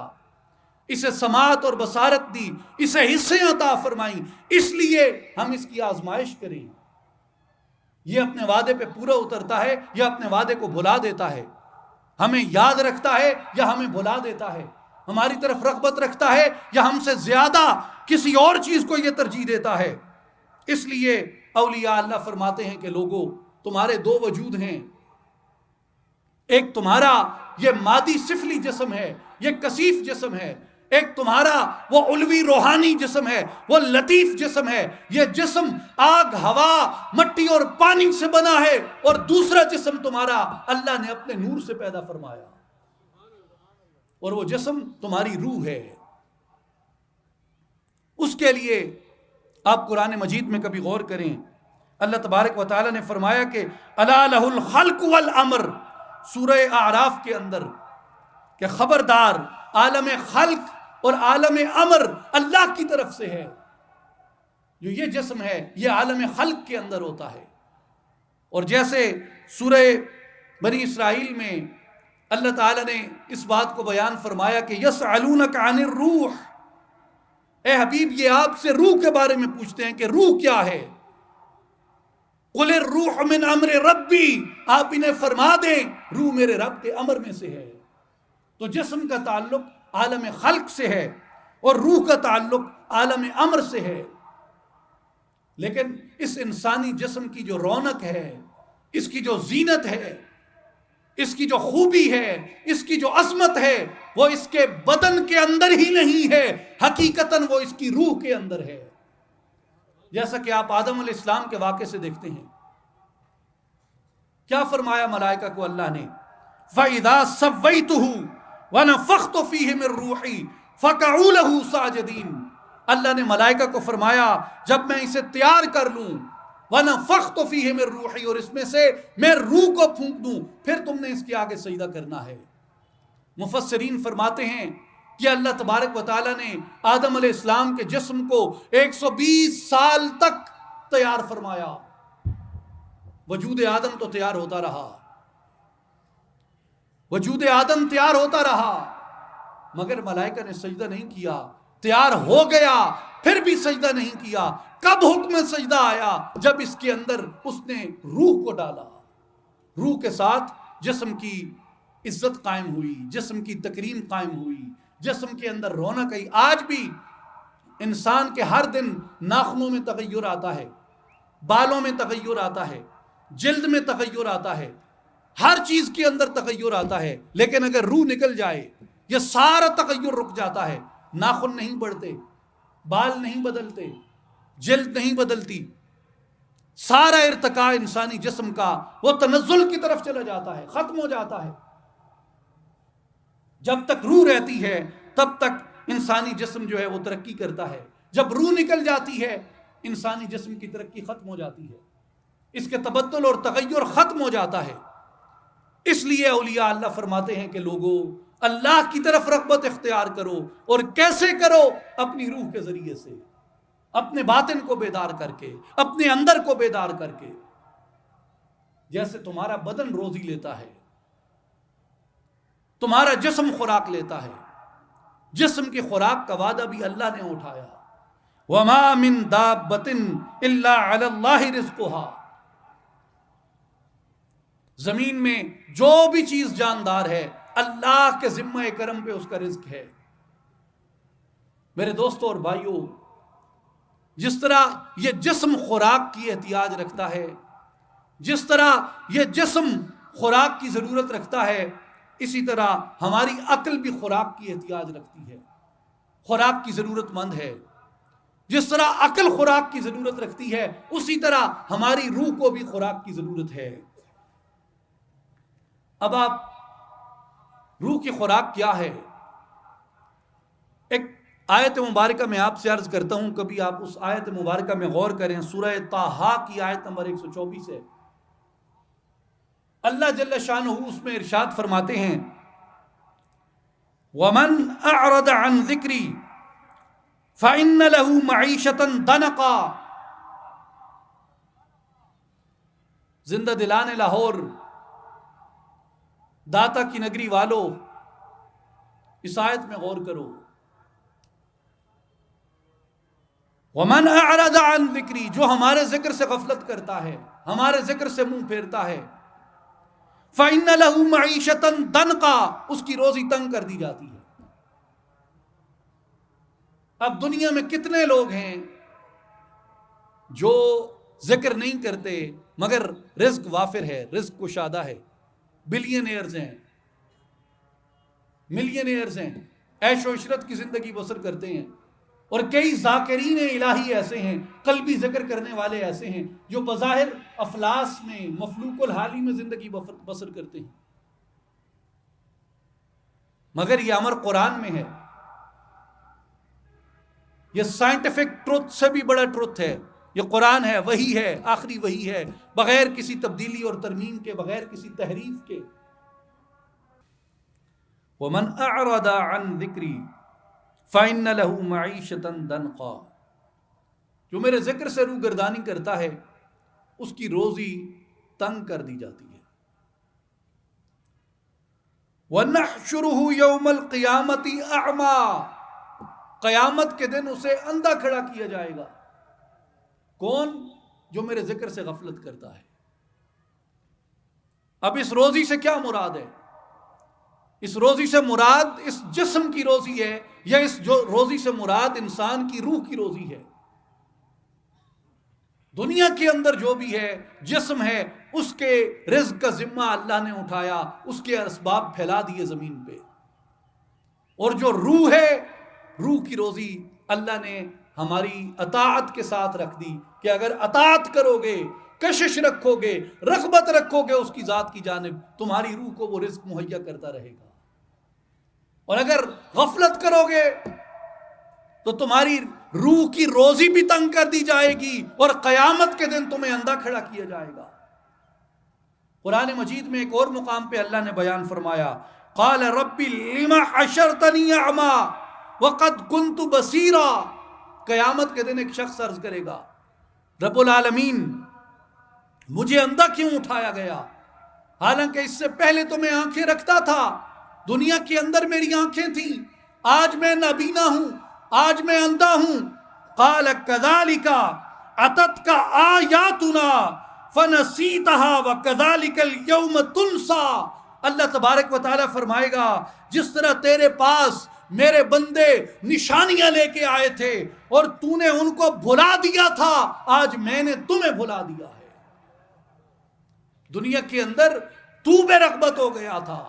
اسے سماعت اور بصارت دی، اسے حصے عطا فرمائیں، اس لیے ہم اس کی آزمائش کریں۔ یہ اپنے وعدے پہ پورا اترتا ہے یا اپنے وعدے کو بھلا دیتا ہے، ہمیں یاد رکھتا ہے یا ہمیں بھلا دیتا ہے، ہماری طرف رغبت رکھتا ہے یا ہم سے زیادہ کسی اور چیز کو یہ ترجیح دیتا ہے۔ اس لیے اولیاء اللہ فرماتے ہیں کہ لوگوں، تمہارے دو وجود ہیں، ایک تمہارا یہ مادی سفلی جسم ہے، یہ کثیف جسم ہے، ایک تمہارا وہ علوی روحانی جسم ہے، وہ لطیف جسم ہے۔ یہ جسم آگ، ہوا، مٹی اور پانی سے بنا ہے، اور دوسرا جسم تمہارا اللہ نے اپنے نور سے پیدا فرمایا۔ اور وہ جسم تمہاری روح ہے. اس کے لیے آپ قرآن مجید میں کبھی غور کریں. اللہ تبارک و تعالی نے فرمایا کہ الا لہ الخلق والامر، سورہ اعراف کے اندر، کہ خبردار عالم خلق اور عالم امر اللہ کی طرف سے ہے. جو یہ جسم ہے یہ عالم خلق کے اندر ہوتا ہے. اور جیسے سورہ بنی اسرائیل میں اللہ تعالی نے اس بات کو بیان فرمایا کہ یسألونک عن الروح، اے حبیب یہ آپ سے روح کے بارے میں پوچھتے ہیں کہ روح کیا ہے. قل الروح من امر ربی، آپ انہیں فرما دیں روح میرے رب کے امر میں سے ہے. تو جسم کا تعلق عالم خلق سے ہے اور روح کا تعلق عالم امر سے ہے. لیکن اس انسانی جسم کی جو رونق ہے، اس کی جو زینت ہے، اس کی جو خوبی ہے، اس کی جو عظمت ہے، وہ اس کے بدن کے اندر ہی نہیں ہے، حقیقتاً وہ اس کی روح کے اندر ہے. جیسا کہ آپ آدم علیہ السلام کے واقعے سے دیکھتے ہیں. کیا فرمایا ملائکہ کو اللہ نے؟ فَإِذَا سَوَّيْتُهُ وَنَفَخْتُ فِيهِ مِن رُّوحِي فَقَعُوا لَهُ سَاجِدِينَ. اللہ نے ملائکہ کو فرمایا جب میں اسے تیار کر لوں، وَنَفَخْتُ فِيهِ مِن رُّوحِي، اور اس میں سے میں روح کو پھونک دوں، پھر تم نے اس کے آگے سجدہ کرنا ہے. مفسرین فرماتے ہیں کہ اللہ تبارک و تعالیٰ نے آدم علیہ السلام کے جسم کو 120 سال تک تیار فرمایا. وجود آدم تو تیار ہوتا رہا، وجود آدم تیار ہوتا رہا، مگر ملائکہ نے سجدہ نہیں کیا. تیار ہو گیا پھر بھی سجدہ نہیں کیا. کب حکم سجدہ آیا؟ جب اس کے اندر اس نے روح کو ڈالا. روح کے ساتھ جسم کی عزت قائم ہوئی، جسم کی تکریم قائم ہوئی، جسم کے اندر رونق آئی. آج بھی انسان کے ہر دن ناخنوں میں تغیر آتا ہے، بالوں میں تغیر آتا ہے، جلد میں تغیر آتا ہے، ہر چیز کے اندر تغیر آتا ہے. لیکن اگر روح نکل جائے یہ سارا تغیر رک جاتا ہے. ناخن نہیں بڑھتے، بال نہیں بدلتے، جلد نہیں بدلتی، سارا ارتقاء انسانی جسم کا وہ تنزل کی طرف چلا جاتا ہے، ختم ہو جاتا ہے. جب تک روح رہتی ہے تب تک انسانی جسم جو ہے وہ ترقی کرتا ہے. جب روح نکل جاتی ہے انسانی جسم کی ترقی ختم ہو جاتی ہے، اس کے تبدل اور تغیر ختم ہو جاتا ہے. اس لیے اولیاء اللہ فرماتے ہیں کہ لوگوں اللہ کی طرف رغبت اختیار کرو. اور کیسے کرو؟ اپنی روح کے ذریعے سے، اپنے باطن کو بیدار کر کے، اپنے اندر کو بیدار کر کے. جیسے تمہارا بدن روزی لیتا ہے، تمہارا جسم خوراک لیتا ہے، جسم کی خوراک کا وعدہ بھی اللہ نے اٹھایا. وَمَا مِن دَابَّةٍ إِلَّا عَلَى اللَّهِ رِزْقُهَا. زمین میں جو بھی چیز جاندار ہے اللہ کے ذمہ کرم پہ اس کا رزق ہے. میرے دوستوں اور بھائیوں، جس طرح یہ جسم خوراک کی احتیاج رکھتا ہے، جس طرح یہ جسم خوراک کی ضرورت رکھتا ہے، اسی طرح ہماری عقل بھی خوراک کی احتیاج رکھتی ہے، خوراک کی ضرورت مند ہے. جس طرح عقل خوراک کی ضرورت رکھتی ہے اسی طرح ہماری روح کو بھی خوراک کی ضرورت ہے. اب آپ روح کی خوراک کیا ہے؟ ایک آیت مبارکہ میں آپ سے عرض کرتا ہوں، کبھی آپ اس آیت مبارکہ میں غور کریں. سورہ طٰہٰ کی آیت نمبر 124 ہے. اللہ جل شانہ اس میں ارشاد فرماتے ہیں وَمَنْ أَعْرَضَ عَنْ ذِكْرِي فَإِنَّ لَهُ مَعِيشَةً ضَنْكًا. زندہ دلان لاہور، داتا کی نگری والو، اس آیت میں غور کرو. وَمَنْ أَعْرَضَ عَنْ ذِكْرِي، جو ہمارے ذکر سے غفلت کرتا ہے، ہمارے ذکر سے منہ پھیرتا ہے، فَإِنَّ لَهُ مَعِيشَةً ضَنْكًا، اس کی روزی تنگ کر دی جاتی ہے. اب دنیا میں کتنے لوگ ہیں جو ذکر نہیں کرتے مگر رزق وافر ہے، رزق کشادہ ہے، بلینئرز ہیں، ملینئرز ہیں، عیش و عشرت کی زندگی بسر کرتے ہیں. اور کئی ذاکرین الہی ایسے ہیں، قلبی ذکر کرنے والے ایسے ہیں جو بظاہر افلاس میں، مفلوق الحالی میں زندگی بسر کرتے ہیں. مگر یہ امر قرآن میں ہے. یہ سائنٹیفک ٹروتھ سے بھی بڑا ٹروتھ ہے. یہ قرآن ہے، وحی ہے، آخری وحی ہے، بغیر کسی تبدیلی اور ترمیم کے، بغیر کسی تحریف کے. وَمَنْ أَعْرَضَ عَنْ ذِكْرِي فَإِنَّ لَهُ مَعِيشَةً ضَنْقًا. جو میرے ذکر سے روگردانی کرتا ہے اس کی روزی تنگ کر دی جاتی ہے. وَنَحْشُرُهُ يَوْمَ الْقِيَامَةِ أَعْمَى. قیامت کے دن اسے اندھا کھڑا کیا جائے گا. کون؟ جو میرے ذکر سے غفلت کرتا ہے. اب اس روزی سے کیا مراد ہے؟ اس روزی سے مراد اس جسم کی روزی ہے، یا اس روزی سے مراد انسان کی روح کی روزی ہے؟ دنیا کے اندر جو بھی ہے، جسم ہے، اس کے رزق کا ذمہ اللہ نے اٹھایا، اس کے اسباب پھیلا دیے زمین پہ. اور جو روح ہے، روح کی روزی اللہ نے ہماری اطاعت کے ساتھ رکھ دی کہ اگر اطاعت کرو گے، کشش رکھو گے، رغبت رکھو گے اس کی ذات کی جانب، تمہاری روح کو وہ رزق مہیا کرتا رہے گا. اور اگر غفلت کرو گے تو تمہاری روح کی روزی بھی تنگ کر دی جائے گی اور قیامت کے دن تمہیں اندھا کھڑا کیا جائے گا. قرآن مجید میں ایک اور مقام پہ اللہ نے بیان فرمایا، قال رب لما حشرتنی اعمی وقد كنت بصیرا. قیامت کے دن ایک شخص عرض کرے گا، رب العالمین مجھے اندھا کیوں اٹھایا گیا، حالانکہ اس سے پہلے تو میں آنکھیں رکھتا تھا، دنیا کے اندر میری آنکھیں تھیں، آج میں نابینا ہوں، آج میں اندھا ہوں. قال كذلك اتتك آیاتنا فنسیتها وكذلك اليوم تنسى. اللہ تبارک و تعالیٰ فرمائے گا، جس طرح تیرے پاس میرے بندے نشانیاں لے کے آئے تھے اور تو نے ان کو بھلا دیا تھا، آج میں نے تمہیں بھلا دیا ہے. دنیا کے اندر تو بے رغبت ہو گیا تھا،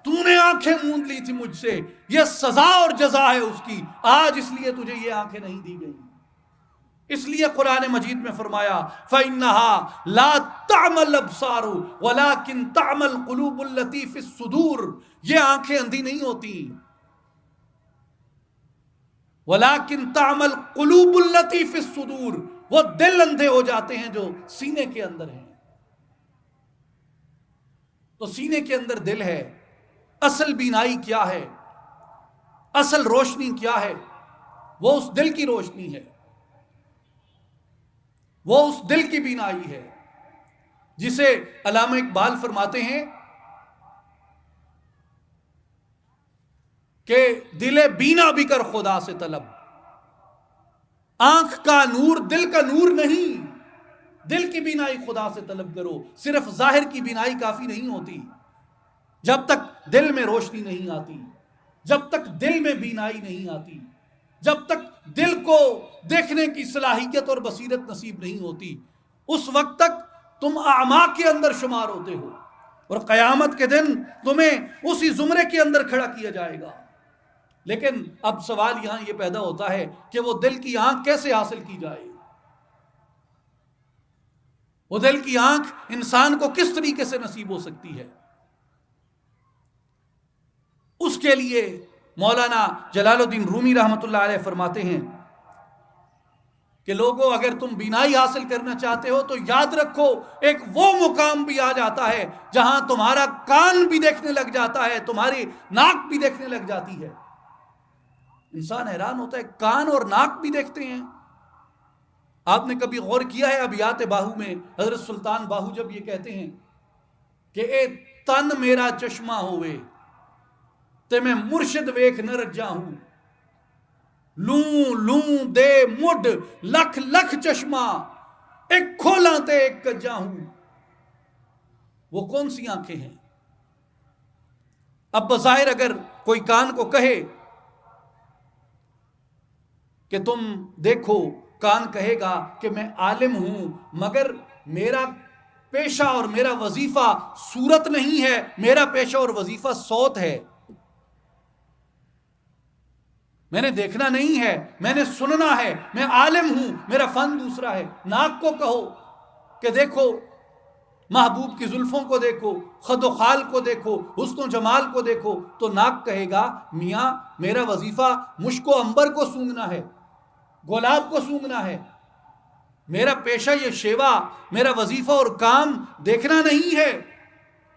تو نے آنکھیں موند لی تھی مجھ سے، یہ سزا اور جزا ہے اس کی. آج اس لیے تجھے یہ آنکھیں نہیں دی گئی. اس لیے قرآن مجید میں فرمایا فَإِنَّهَا لَا تَعْمَى الْأَبْصَارُ وَلَكِنْ تَعْمَى الْقُلُوبُ الَّتِي فِي الصُّدُورِ. یہ آنکھیں اندھی نہیں ہوتی، وَلَكِنْ تَعْمَى الْقُلُوبُ الَّتِي فِي الصُّدُورِ. وہ دل اندھے ہو جاتے ہیں جو سینے کے اندر ہیں. تو سینے کے اندر دل ہے. اصل بینائی کیا ہے؟ اصل روشنی کیا ہے؟ وہ اس دل کی روشنی ہے، وہ اس دل کی بینائی ہے جسے علامہ اقبال فرماتے ہیں کہ دل بینا بھی کر خدا سے طلب. آنکھ کا نور دل کا نور نہیں، دل کی بینائی خدا سے طلب کرو. صرف ظاہر کی بینائی کافی نہیں ہوتی. جب تک دل میں روشنی نہیں آتی، جب تک دل میں بینائی نہیں آتی، جب تک دل کو دیکھنے کی صلاحیت اور بصیرت نصیب نہیں ہوتی، اس وقت تک تم اعماء کے اندر شمار ہوتے ہو. اور قیامت کے دن تمہیں اسی زمرے کے اندر کھڑا کیا جائے گا. لیکن اب سوال یہاں یہ پیدا ہوتا ہے کہ وہ دل کی آنکھ کیسے حاصل کی جائے؟ وہ دل کی آنکھ انسان کو کس طریقے سے نصیب ہو سکتی ہے؟ اس کے لیے مولانا جلال الدین رومی رحمۃ اللہ علیہ فرماتے ہیں کہ لوگوں، اگر تم بینائی حاصل کرنا چاہتے ہو تو یاد رکھو ایک وہ مقام بھی آ جاتا ہے جہاں تمہارا کان بھی دیکھنے لگ جاتا ہے، تمہاری ناک بھی دیکھنے لگ جاتی ہے. انسان حیران ہوتا ہے، کان اور ناک بھی دیکھتے ہیں. آپ نے کبھی غور کیا ہے ابیات باہو میں حضرت سلطان باہو جب یہ کہتے ہیں کہ اے تن میرا چشمہ ہوئے تے میں مرشد ویکھ نہ رجا ہوں، لوں لوں دے مڈ لکھ لکھ چشمہ ایک کھولاں تے ایک کجا ہوں. وہ کون سی آنکھیں ہیں؟ اب بظاہر اگر کوئی کان کو کہے کہ تم دیکھو، کان کہے گا کہ میں عالم ہوں، مگر میرا پیشہ اور میرا وظیفہ صورت نہیں ہے، میرا پیشہ اور وظیفہ صوت ہے. میں نے دیکھنا نہیں ہے، میں نے سننا ہے، میں عالم ہوں، میرا فن دوسرا ہے. ناک کو کہو کہ دیکھو محبوب کی زلفوں کو دیکھو، خد و خال کو دیکھو، حسن و جمال کو دیکھو، تو ناک کہے گا میاں میرا وظیفہ مشک و عنبر کو سونگھنا ہے، گلاب کو سونگھنا ہے، میرا پیشہ یہ شیوا، میرا وظیفہ اور کام دیکھنا نہیں ہے۔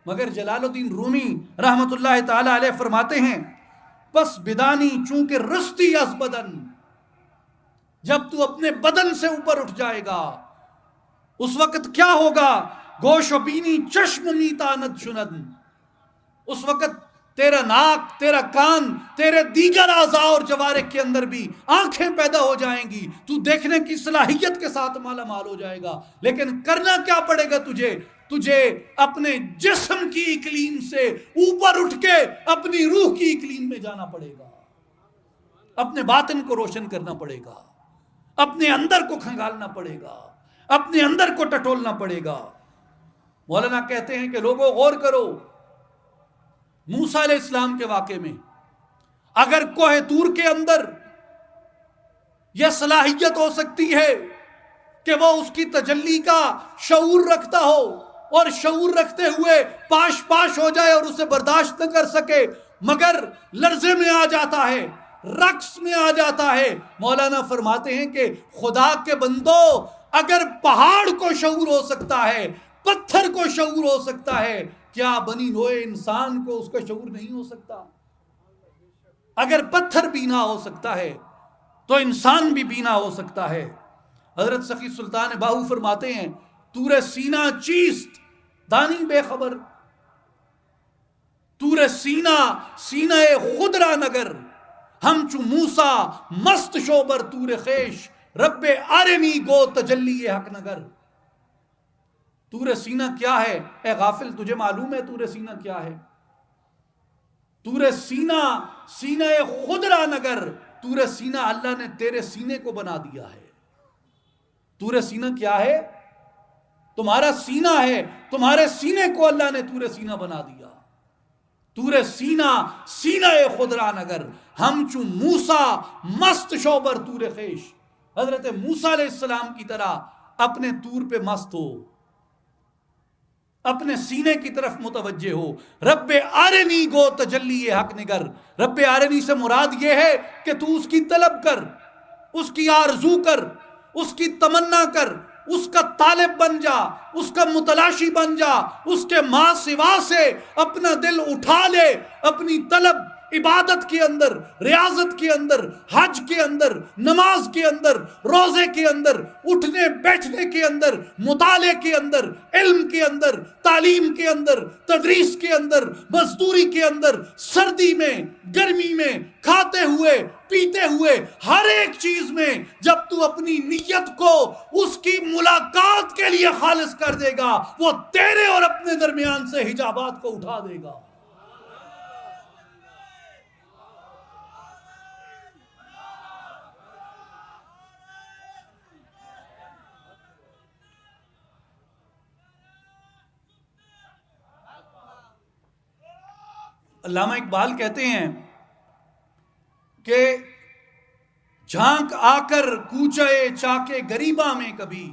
مگر جلال الدین رومی رحمت اللہ تعالی علیہ فرماتے ہیں پس بدانی چونکہ رستی از بدن، جب تو اپنے بدن سے اوپر اٹھ جائے گا اس وقت کیا ہوگا؟ گوش و بینی چشم میتاند شند، اس وقت تیرا ناک، تیرا کان، تیرے دیگر اعضاء اور جوارح کے اندر بھی آنکھیں پیدا ہو جائیں گی، تو دیکھنے کی صلاحیت کے ساتھ مالا مال ہو جائے گا۔ لیکن کرنا کیا پڑے گا تجھے اپنے جسم کی اقلیم سے اوپر اٹھ کے اپنی روح کی اقلیم میں جانا پڑے گا، اپنے باطن کو روشن کرنا پڑے گا، اپنے اندر کو کھنگالنا پڑے گا، اپنے اندر کو ٹٹولنا پڑے گا۔ مولانا کہتے ہیں کہ لوگوں غور کرو، موسیٰ علیہ السلام کے واقعے میں اگر کوہ طور کے اندر یہ صلاحیت ہو سکتی ہے کہ وہ اس کی تجلی کا شعور رکھتا ہو اور شعور رکھتے ہوئے پاش پاش ہو جائے اور اسے برداشت نہ کر سکے مگر لرزے میں آ جاتا ہے، رقص میں آ جاتا ہے، مولانا فرماتے ہیں کہ خدا کے بندو اگر پہاڑ کو شعور ہو سکتا ہے، پتھر کو شعور ہو سکتا ہے، کیا بنی نوع انسان کو اس کا شعور نہیں ہو سکتا؟ اگر پتھر بینا ہو سکتا ہے تو انسان بھی بینا ہو سکتا ہے۔ حضرت سخی سلطان باہو فرماتے ہیں تور سینہ چیست دانی بے خبر، تور سینہ سینہ خود را نگر، ہم چو موسیٰ مست شوبر تور خیش، رب آرنی گو تجلی حق نگر۔ تور سینہ کیا ہے؟ اے غافل تجھے معلوم ہے تور سینہ کیا ہے؟ تور سینہ سینہ خود را نگر، تور سینہ اللہ نے تیرے سینے کو بنا دیا ہے۔ تور سینہ کیا ہے؟ تمہارا سینہ ہے، تمہارے سینے کو اللہ نے تور سینہ بنا دیا۔ تور سینہ سینہ خود را نگر، ہم چو موسیٰ مست شوبر تور خیش، حضرت موسیٰ علیہ السلام کی طرح اپنے طور پہ مست ہو، اپنے سینے کی طرف متوجہ ہو۔ رب آرنی گو تجلی حق نگر، رب آرنی سے مراد یہ ہے کہ تو اس کی طلب کر، اس کی آرزو کر، اس کی تمنا کر، اس کا طالب بن جا، اس کا متلاشی بن جا، اس کے ماں سوا سے اپنا دل اٹھا لے، اپنی طلب عبادت کے اندر، ریاضت کے اندر، حج کے اندر، نماز کے اندر، روزے کے اندر، اٹھنے بیٹھنے کے اندر، مطالعے کے اندر، علم کے اندر، تعلیم کے اندر، تدریس کے اندر، مزدوری کے اندر، سردی میں، گرمی میں، کھاتے ہوئے، پیتے ہوئے، ہر ایک چیز میں جب تو اپنی نیت کو اس کی ملاقات کے لیے خالص کر دے گا، وہ تیرے اور اپنے درمیان سے حجابات کو اٹھا دے گا۔ علامہ اقبال کہتے ہیں کہ جھانک آ کر کوچے چاکے گریباں میں کبھی،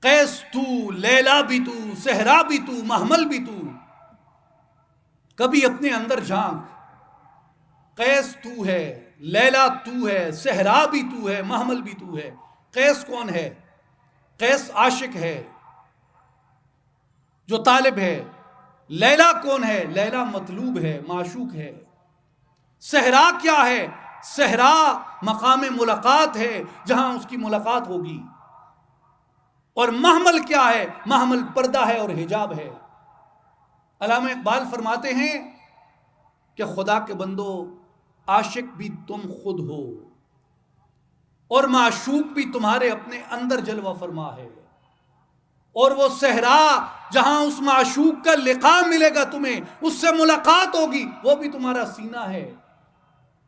قیس تو لیلا بھی تو صحرا بھی تو محمل بھی تو، کبھی اپنے اندر جھانک، قیس تو ہے، لیلا تو ہے، صحرا بھی تو ہے، محمل بھی تو ہے۔ قیس کون ہے؟ قیس عاشق ہے جو طالب ہے۔ لیلا کون ہے؟ لیلا مطلوب ہے، معشوق ہے۔ صحرا کیا ہے؟ صحرا مقام ملاقات ہے جہاں اس کی ملاقات ہوگی۔ اور محمل کیا ہے؟ محمل پردہ ہے اور حجاب ہے۔ علامہ اقبال فرماتے ہیں کہ خدا کے بندو عاشق بھی تم خود ہو اور معشوق بھی تمہارے اپنے اندر جلوہ فرما ہے، اور وہ صحرا جہاں اس معشوق کا لقاء ملے گا تمہیں، اس سے ملاقات ہوگی، وہ بھی تمہارا سینہ ہے۔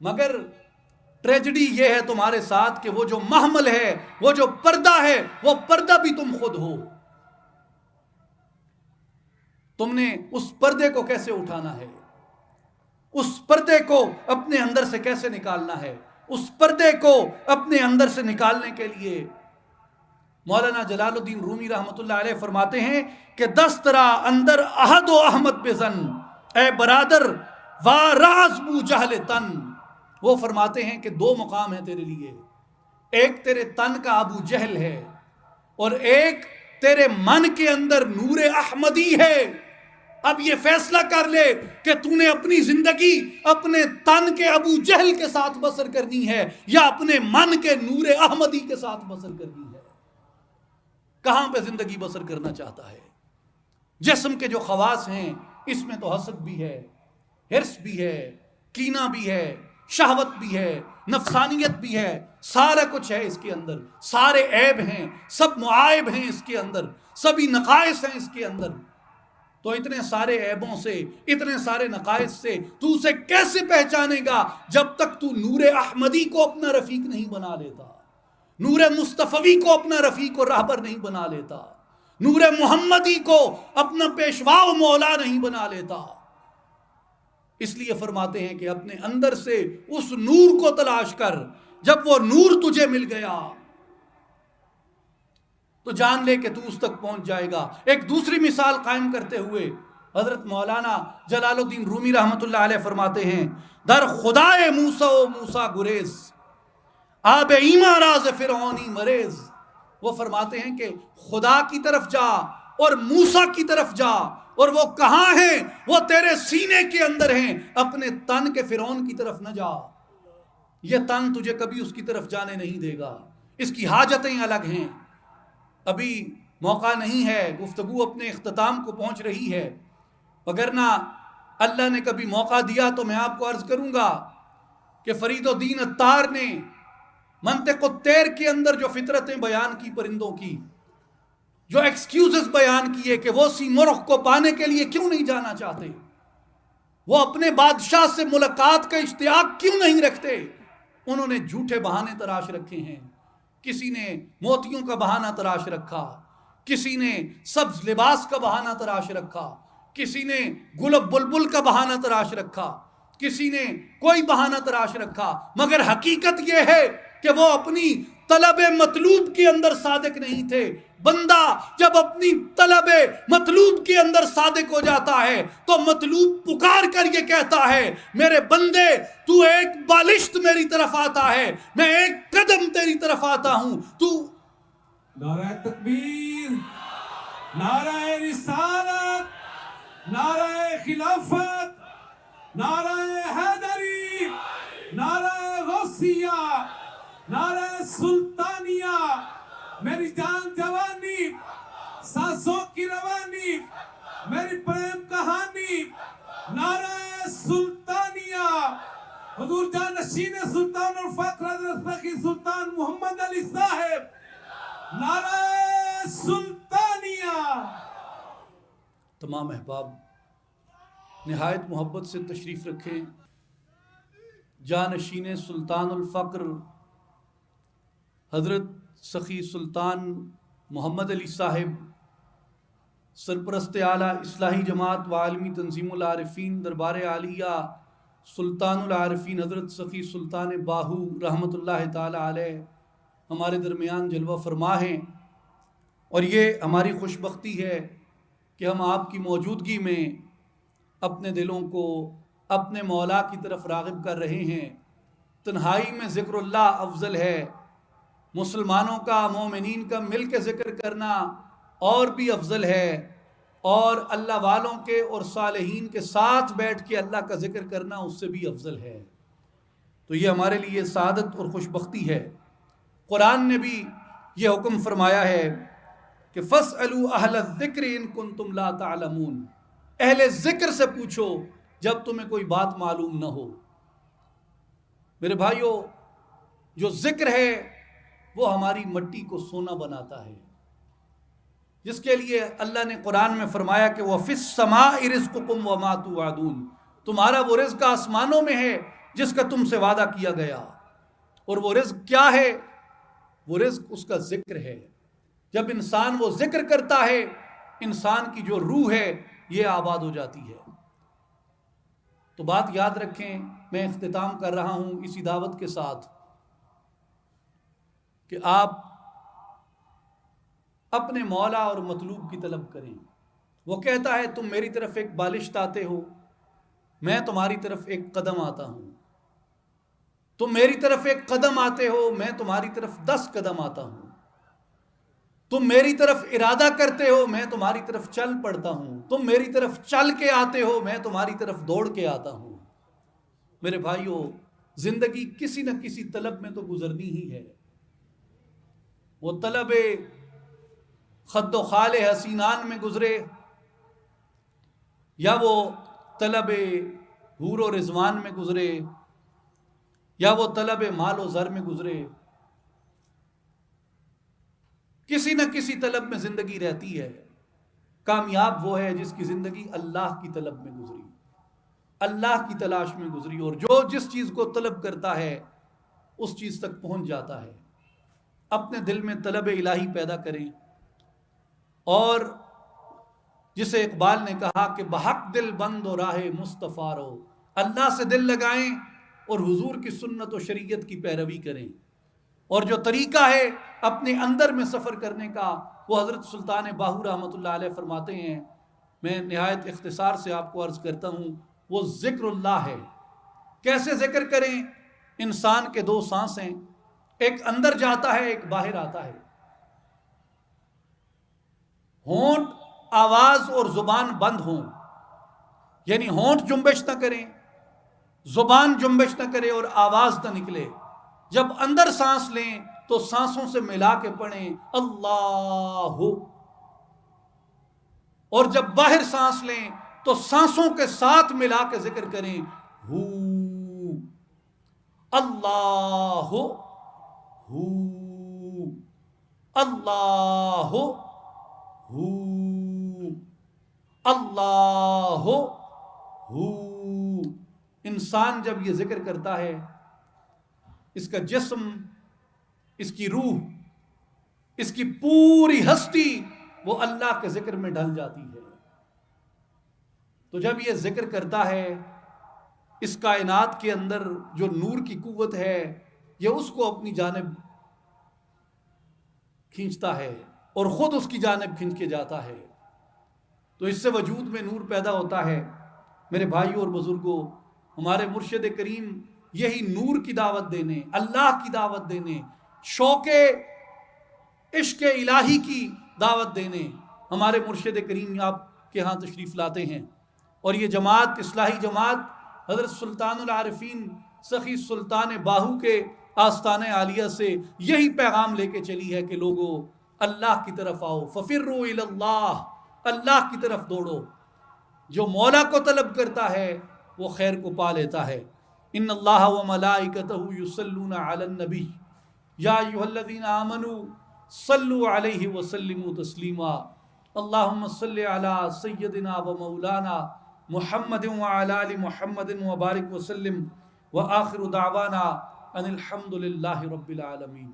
مگر ٹریجڈی یہ ہے تمہارے ساتھ کہ وہ جو محمل ہے، وہ جو پردہ ہے، وہ پردہ بھی تم خود ہو۔ تم نے اس پردے کو کیسے اٹھانا ہے؟ اس پردے کو اپنے اندر سے کیسے نکالنا ہے؟ اس پردے کو اپنے اندر سے نکالنے کے لیے مولانا جلال الدین رومی رحمۃ اللہ علیہ فرماتے ہیں کہ دسترا اندر احد و احمد بزن، اے برادر وا راز بو جہل تن. وہ فرماتے ہیں کہ دو مقام ہیں تیرے لیے، ایک تیرے تن کا ابو جہل ہے اور ایک تیرے من کے اندر نور احمدی ہے. اب یہ فیصلہ کر لے کہ تو نے اپنی زندگی اپنے تن کے ابو جہل کے ساتھ بسر کرنی ہے یا اپنے من کے نور احمدی کے ساتھ بسر کرنی ہے. کہاں پہ زندگی بسر کرنا چاہتا ہے؟ جسم کے جو خواص ہیں اس میں تو حسد بھی ہے، حرص بھی ہے، کینہ بھی ہے، شہوت بھی ہے، نفسانیت بھی ہے، سارا کچھ ہے اس کے اندر، سارے عیب ہیں، سب معائب ہیں اس کے اندر، سبھی نقائص ہیں اس کے اندر. تو اتنے سارے عیبوں سے، اتنے سارے نقائص سے تو اسے کیسے پہچانے گا جب تک تو نور احمدی کو اپنا رفیق نہیں بنا لیتا، نور مصطفی کو اپنا رفیق و راہبر نہیں بنا لیتا، نور محمدی کو اپنا پیشوا و مولا نہیں بنا لیتا. اس لیے فرماتے ہیں کہ اپنے اندر سے اس نور کو تلاش کر. جب وہ نور تجھے مل گیا تو جان لے کہ تو اس تک پہنچ جائے گا. ایک دوسری مثال قائم کرتے ہوئے حضرت مولانا جلال الدین رومی رحمۃ اللہ علیہ فرماتے ہیں در خدائے موسیٰ و موسیٰ گریز آب ایماں راز فرعونی مریض. وہ فرماتے ہیں کہ خدا کی طرف جا اور موسیٰ کی طرف جا، اور وہ کہاں ہیں؟ وہ تیرے سینے کے اندر ہیں. اپنے تن کے فرعون کی طرف نہ جا، یہ تن تجھے کبھی اس کی طرف جانے نہیں دے گا. اس کی حاجتیں الگ ہیں. ابھی موقع نہیں ہے، گفتگو اپنے اختتام کو پہنچ رہی ہے، وگرنہ اللہ نے کبھی موقع دیا تو میں آپ کو عرض کروں گا کہ فرید الدین عطار نے منطق الطیر کے اندر جو فطرتیں بیان کی پرندوں کی، جو ایکسکیوزز بیان کیے کہ وہ سی مرغ کو پانے کے لیے کیوں نہیں جانا چاہتے، وہ اپنے بادشاہ سے ملاقات کا اشتیاق کیوں نہیں رکھتے، انہوں نے جھوٹے بہانے تراش رکھے ہیں. کسی نے موتیوں کا بہانہ تراش رکھا، کسی نے سبز لباس کا بہانہ تراش رکھا، کسی نے گل و بلبل کا بہانہ تراش رکھا، کسی نے کوئی بہانہ تراش رکھا. مگر حقیقت یہ ہے کہ وہ اپنی طلب مطلوب کے اندر صادق نہیں تھے. بندہ جب اپنی طلب مطلوب کے اندر صادق ہو جاتا ہے تو مطلوب پکار کر یہ کہتا ہے میرے بندے تو ایک بالشت میری طرف آتا ہے، میں ایک قدم تیری طرف آتا ہوں. تو نعرہ تکبیر، نعرہ رسالت، نعرہ خلافت، نعرہ حیدری، نعرہ غوثیہ، نعرہ سلطانیہ، میری جان جوانی، سانسوں کی روانی، میری پریم کہانی، نعرہ سلطانیہ، حضور جانشین سلطان الفقر حضرت سخی سلطان محمد علی صاحب، نعرہ سلطانیہ. تمام احباب نہایت محبت سے تشریف رکھیں. جانشین سلطان الفقر حضرت سخی سلطان محمد علی صاحب، سرپرست اعلیٰ اصلاحی جماعت و عالمی تنظیم العارفین دربار عالیہ سلطان العارفین حضرت سخی سلطان باہو رحمۃ اللہ تعالی علیہ ہمارے درمیان جلوہ فرما ہیں. اور یہ ہماری خوش بختی ہے کہ ہم آپ کی موجودگی میں اپنے دلوں کو اپنے مولا کی طرف راغب کر رہے ہیں. تنہائی میں ذکر اللہ افضل ہے، مسلمانوں کا، مومنین کا مل کے ذکر کرنا اور بھی افضل ہے، اور اللہ والوں کے اور صالحین کے ساتھ بیٹھ کے اللہ کا ذکر کرنا اس سے بھی افضل ہے. تو یہ ہمارے لیے سعادت اور خوش بختی ہے. قرآن نے بھی یہ حکم فرمایا ہے کہ فَاسْأَلُوا أَهْلَ الذِّكْرِ إِن كُنتُمْ لَا تَعْلَمُونَ، اہل ذکر سے پوچھو جب تمہیں کوئی بات معلوم نہ ہو. میرے بھائیو، جو ذکر ہے وہ ہماری مٹی کو سونا بناتا ہے، جس کے لیے اللہ نے قرآن میں فرمایا کہ وَفِي السَّمَاءِ رِزْقُكُمْ وَمَا تُوعَدُونَ، تمہارا وہ رزق آسمانوں میں ہے جس کا تم سے وعدہ کیا گیا. اور وہ رزق کیا ہے؟ وہ رزق اس کا ذکر ہے. جب انسان وہ ذکر کرتا ہے انسان کی جو روح ہے یہ آباد ہو جاتی ہے. تو بات یاد رکھیں، میں اختتام کر رہا ہوں اسی دعوت کے ساتھ کہ آپ اپنے مولا اور مطلوب کی طلب کریں۔ وہ کہتا ہے تم میری طرف ایک بالشت آتے ہو، میں تمہاری طرف ایک قدم آتا ہوں، تم میری طرف ایک قدم آتے ہو، میں تمہاری طرف 10 قدم آتا ہوں، تم میری طرف ارادہ کرتے ہو، میں تمہاری طرف چل پڑتا ہوں، تم میری طرف چل کے آتے ہو، میں تمہاری طرف دوڑ کے آتا ہوں۔ میرے بھائیوں، زندگی کسی نہ کسی طلب میں تو گزرنی ہی ہے۔ وہ طلب خد و خال حسینان میں گزرے، یا وہ طلب حور و رضوان میں گزرے، یا وہ طلب مال و زر میں گزرے، کسی نہ کسی طلب میں زندگی رہتی ہے۔ کامیاب وہ ہے جس کی زندگی اللہ کی طلب میں گزری، اللہ کی تلاش میں گزری، اور جو جس چیز کو طلب کرتا ہے اس چیز تک پہنچ جاتا ہے۔ اپنے دل میں طلب الہی پیدا کریں، اور جسے اقبال نے کہا کہ بحق دل بند و راہ مصطفیٰ رو، اللہ سے دل لگائیں اور حضور کی سنت و شریعت کی پیروی کریں۔ اور جو طریقہ ہے اپنے اندر میں سفر کرنے کا، وہ حضرت سلطان باہو رحمۃ اللہ علیہ فرماتے ہیں، میں نہایت اختصار سے آپ کو عرض کرتا ہوں، وہ ذکر اللہ ہے۔ کیسے ذکر کریں؟ انسان کے 2 سانسیں، ایک اندر جاتا ہے، ایک باہر آتا ہے۔ ہونٹ، آواز اور زبان بند ہوں، یعنی ہونٹ جنبش نہ کریں، زبان جنبش نہ کرے اور آواز نہ نکلے۔ جب اندر سانس لیں تو سانسوں سے ملا کے پڑھیں اللہ، اور جب باہر سانس لیں تو سانسوں کے ساتھ ملا کے ذکر کریں ہو اللہ، ہو اللہ، ہو اللہ، ہو۔ انسان جب یہ ذکر کرتا ہے، اس کا جسم، اس کی روح، اس کی پوری ہستی وہ اللہ کے ذکر میں ڈھل جاتی ہے۔ تو جب یہ ذکر کرتا ہے، اس کائنات کے اندر جو نور کی قوت ہے یہ اس کو اپنی جانب کھینچتا ہے اور خود اس کی جانب کھینچ کے جاتا ہے، تو اس سے وجود میں نور پیدا ہوتا ہے۔ میرے بھائیوں اور بزرگوں، ہمارے مرشد کریم یہی نور کی دعوت دینے، اللہ کی دعوت دینے، شوق عشق الہی کی دعوت دینے ہمارے مرشد کریم آپ کے ہاں تشریف لاتے ہیں۔ اور یہ جماعت، اصلاحی جماعت، حضرت سلطان العارفین سخی سلطان باہو کے آستانہ عالیہ سے یہی پیغام لے کے چلی ہے کہ لوگو اللہ کی طرف آؤ، ففروا الی اللہ، اللہ کی طرف دوڑو۔ جو مولا کو طلب کرتا ہے وہ خیر کو پا لیتا ہے۔ ان اللہ و ملائکتہ یصلون علی النبی یا ایھا الذین آمنوا صلوا علیہ وسلموا تسلیما۔ اللہم صل علی سیدنا و مولانا محمد وعلی آل محمد وبارک وسلم، وآخر دعوانا ان الحمد للہ رب العالمین۔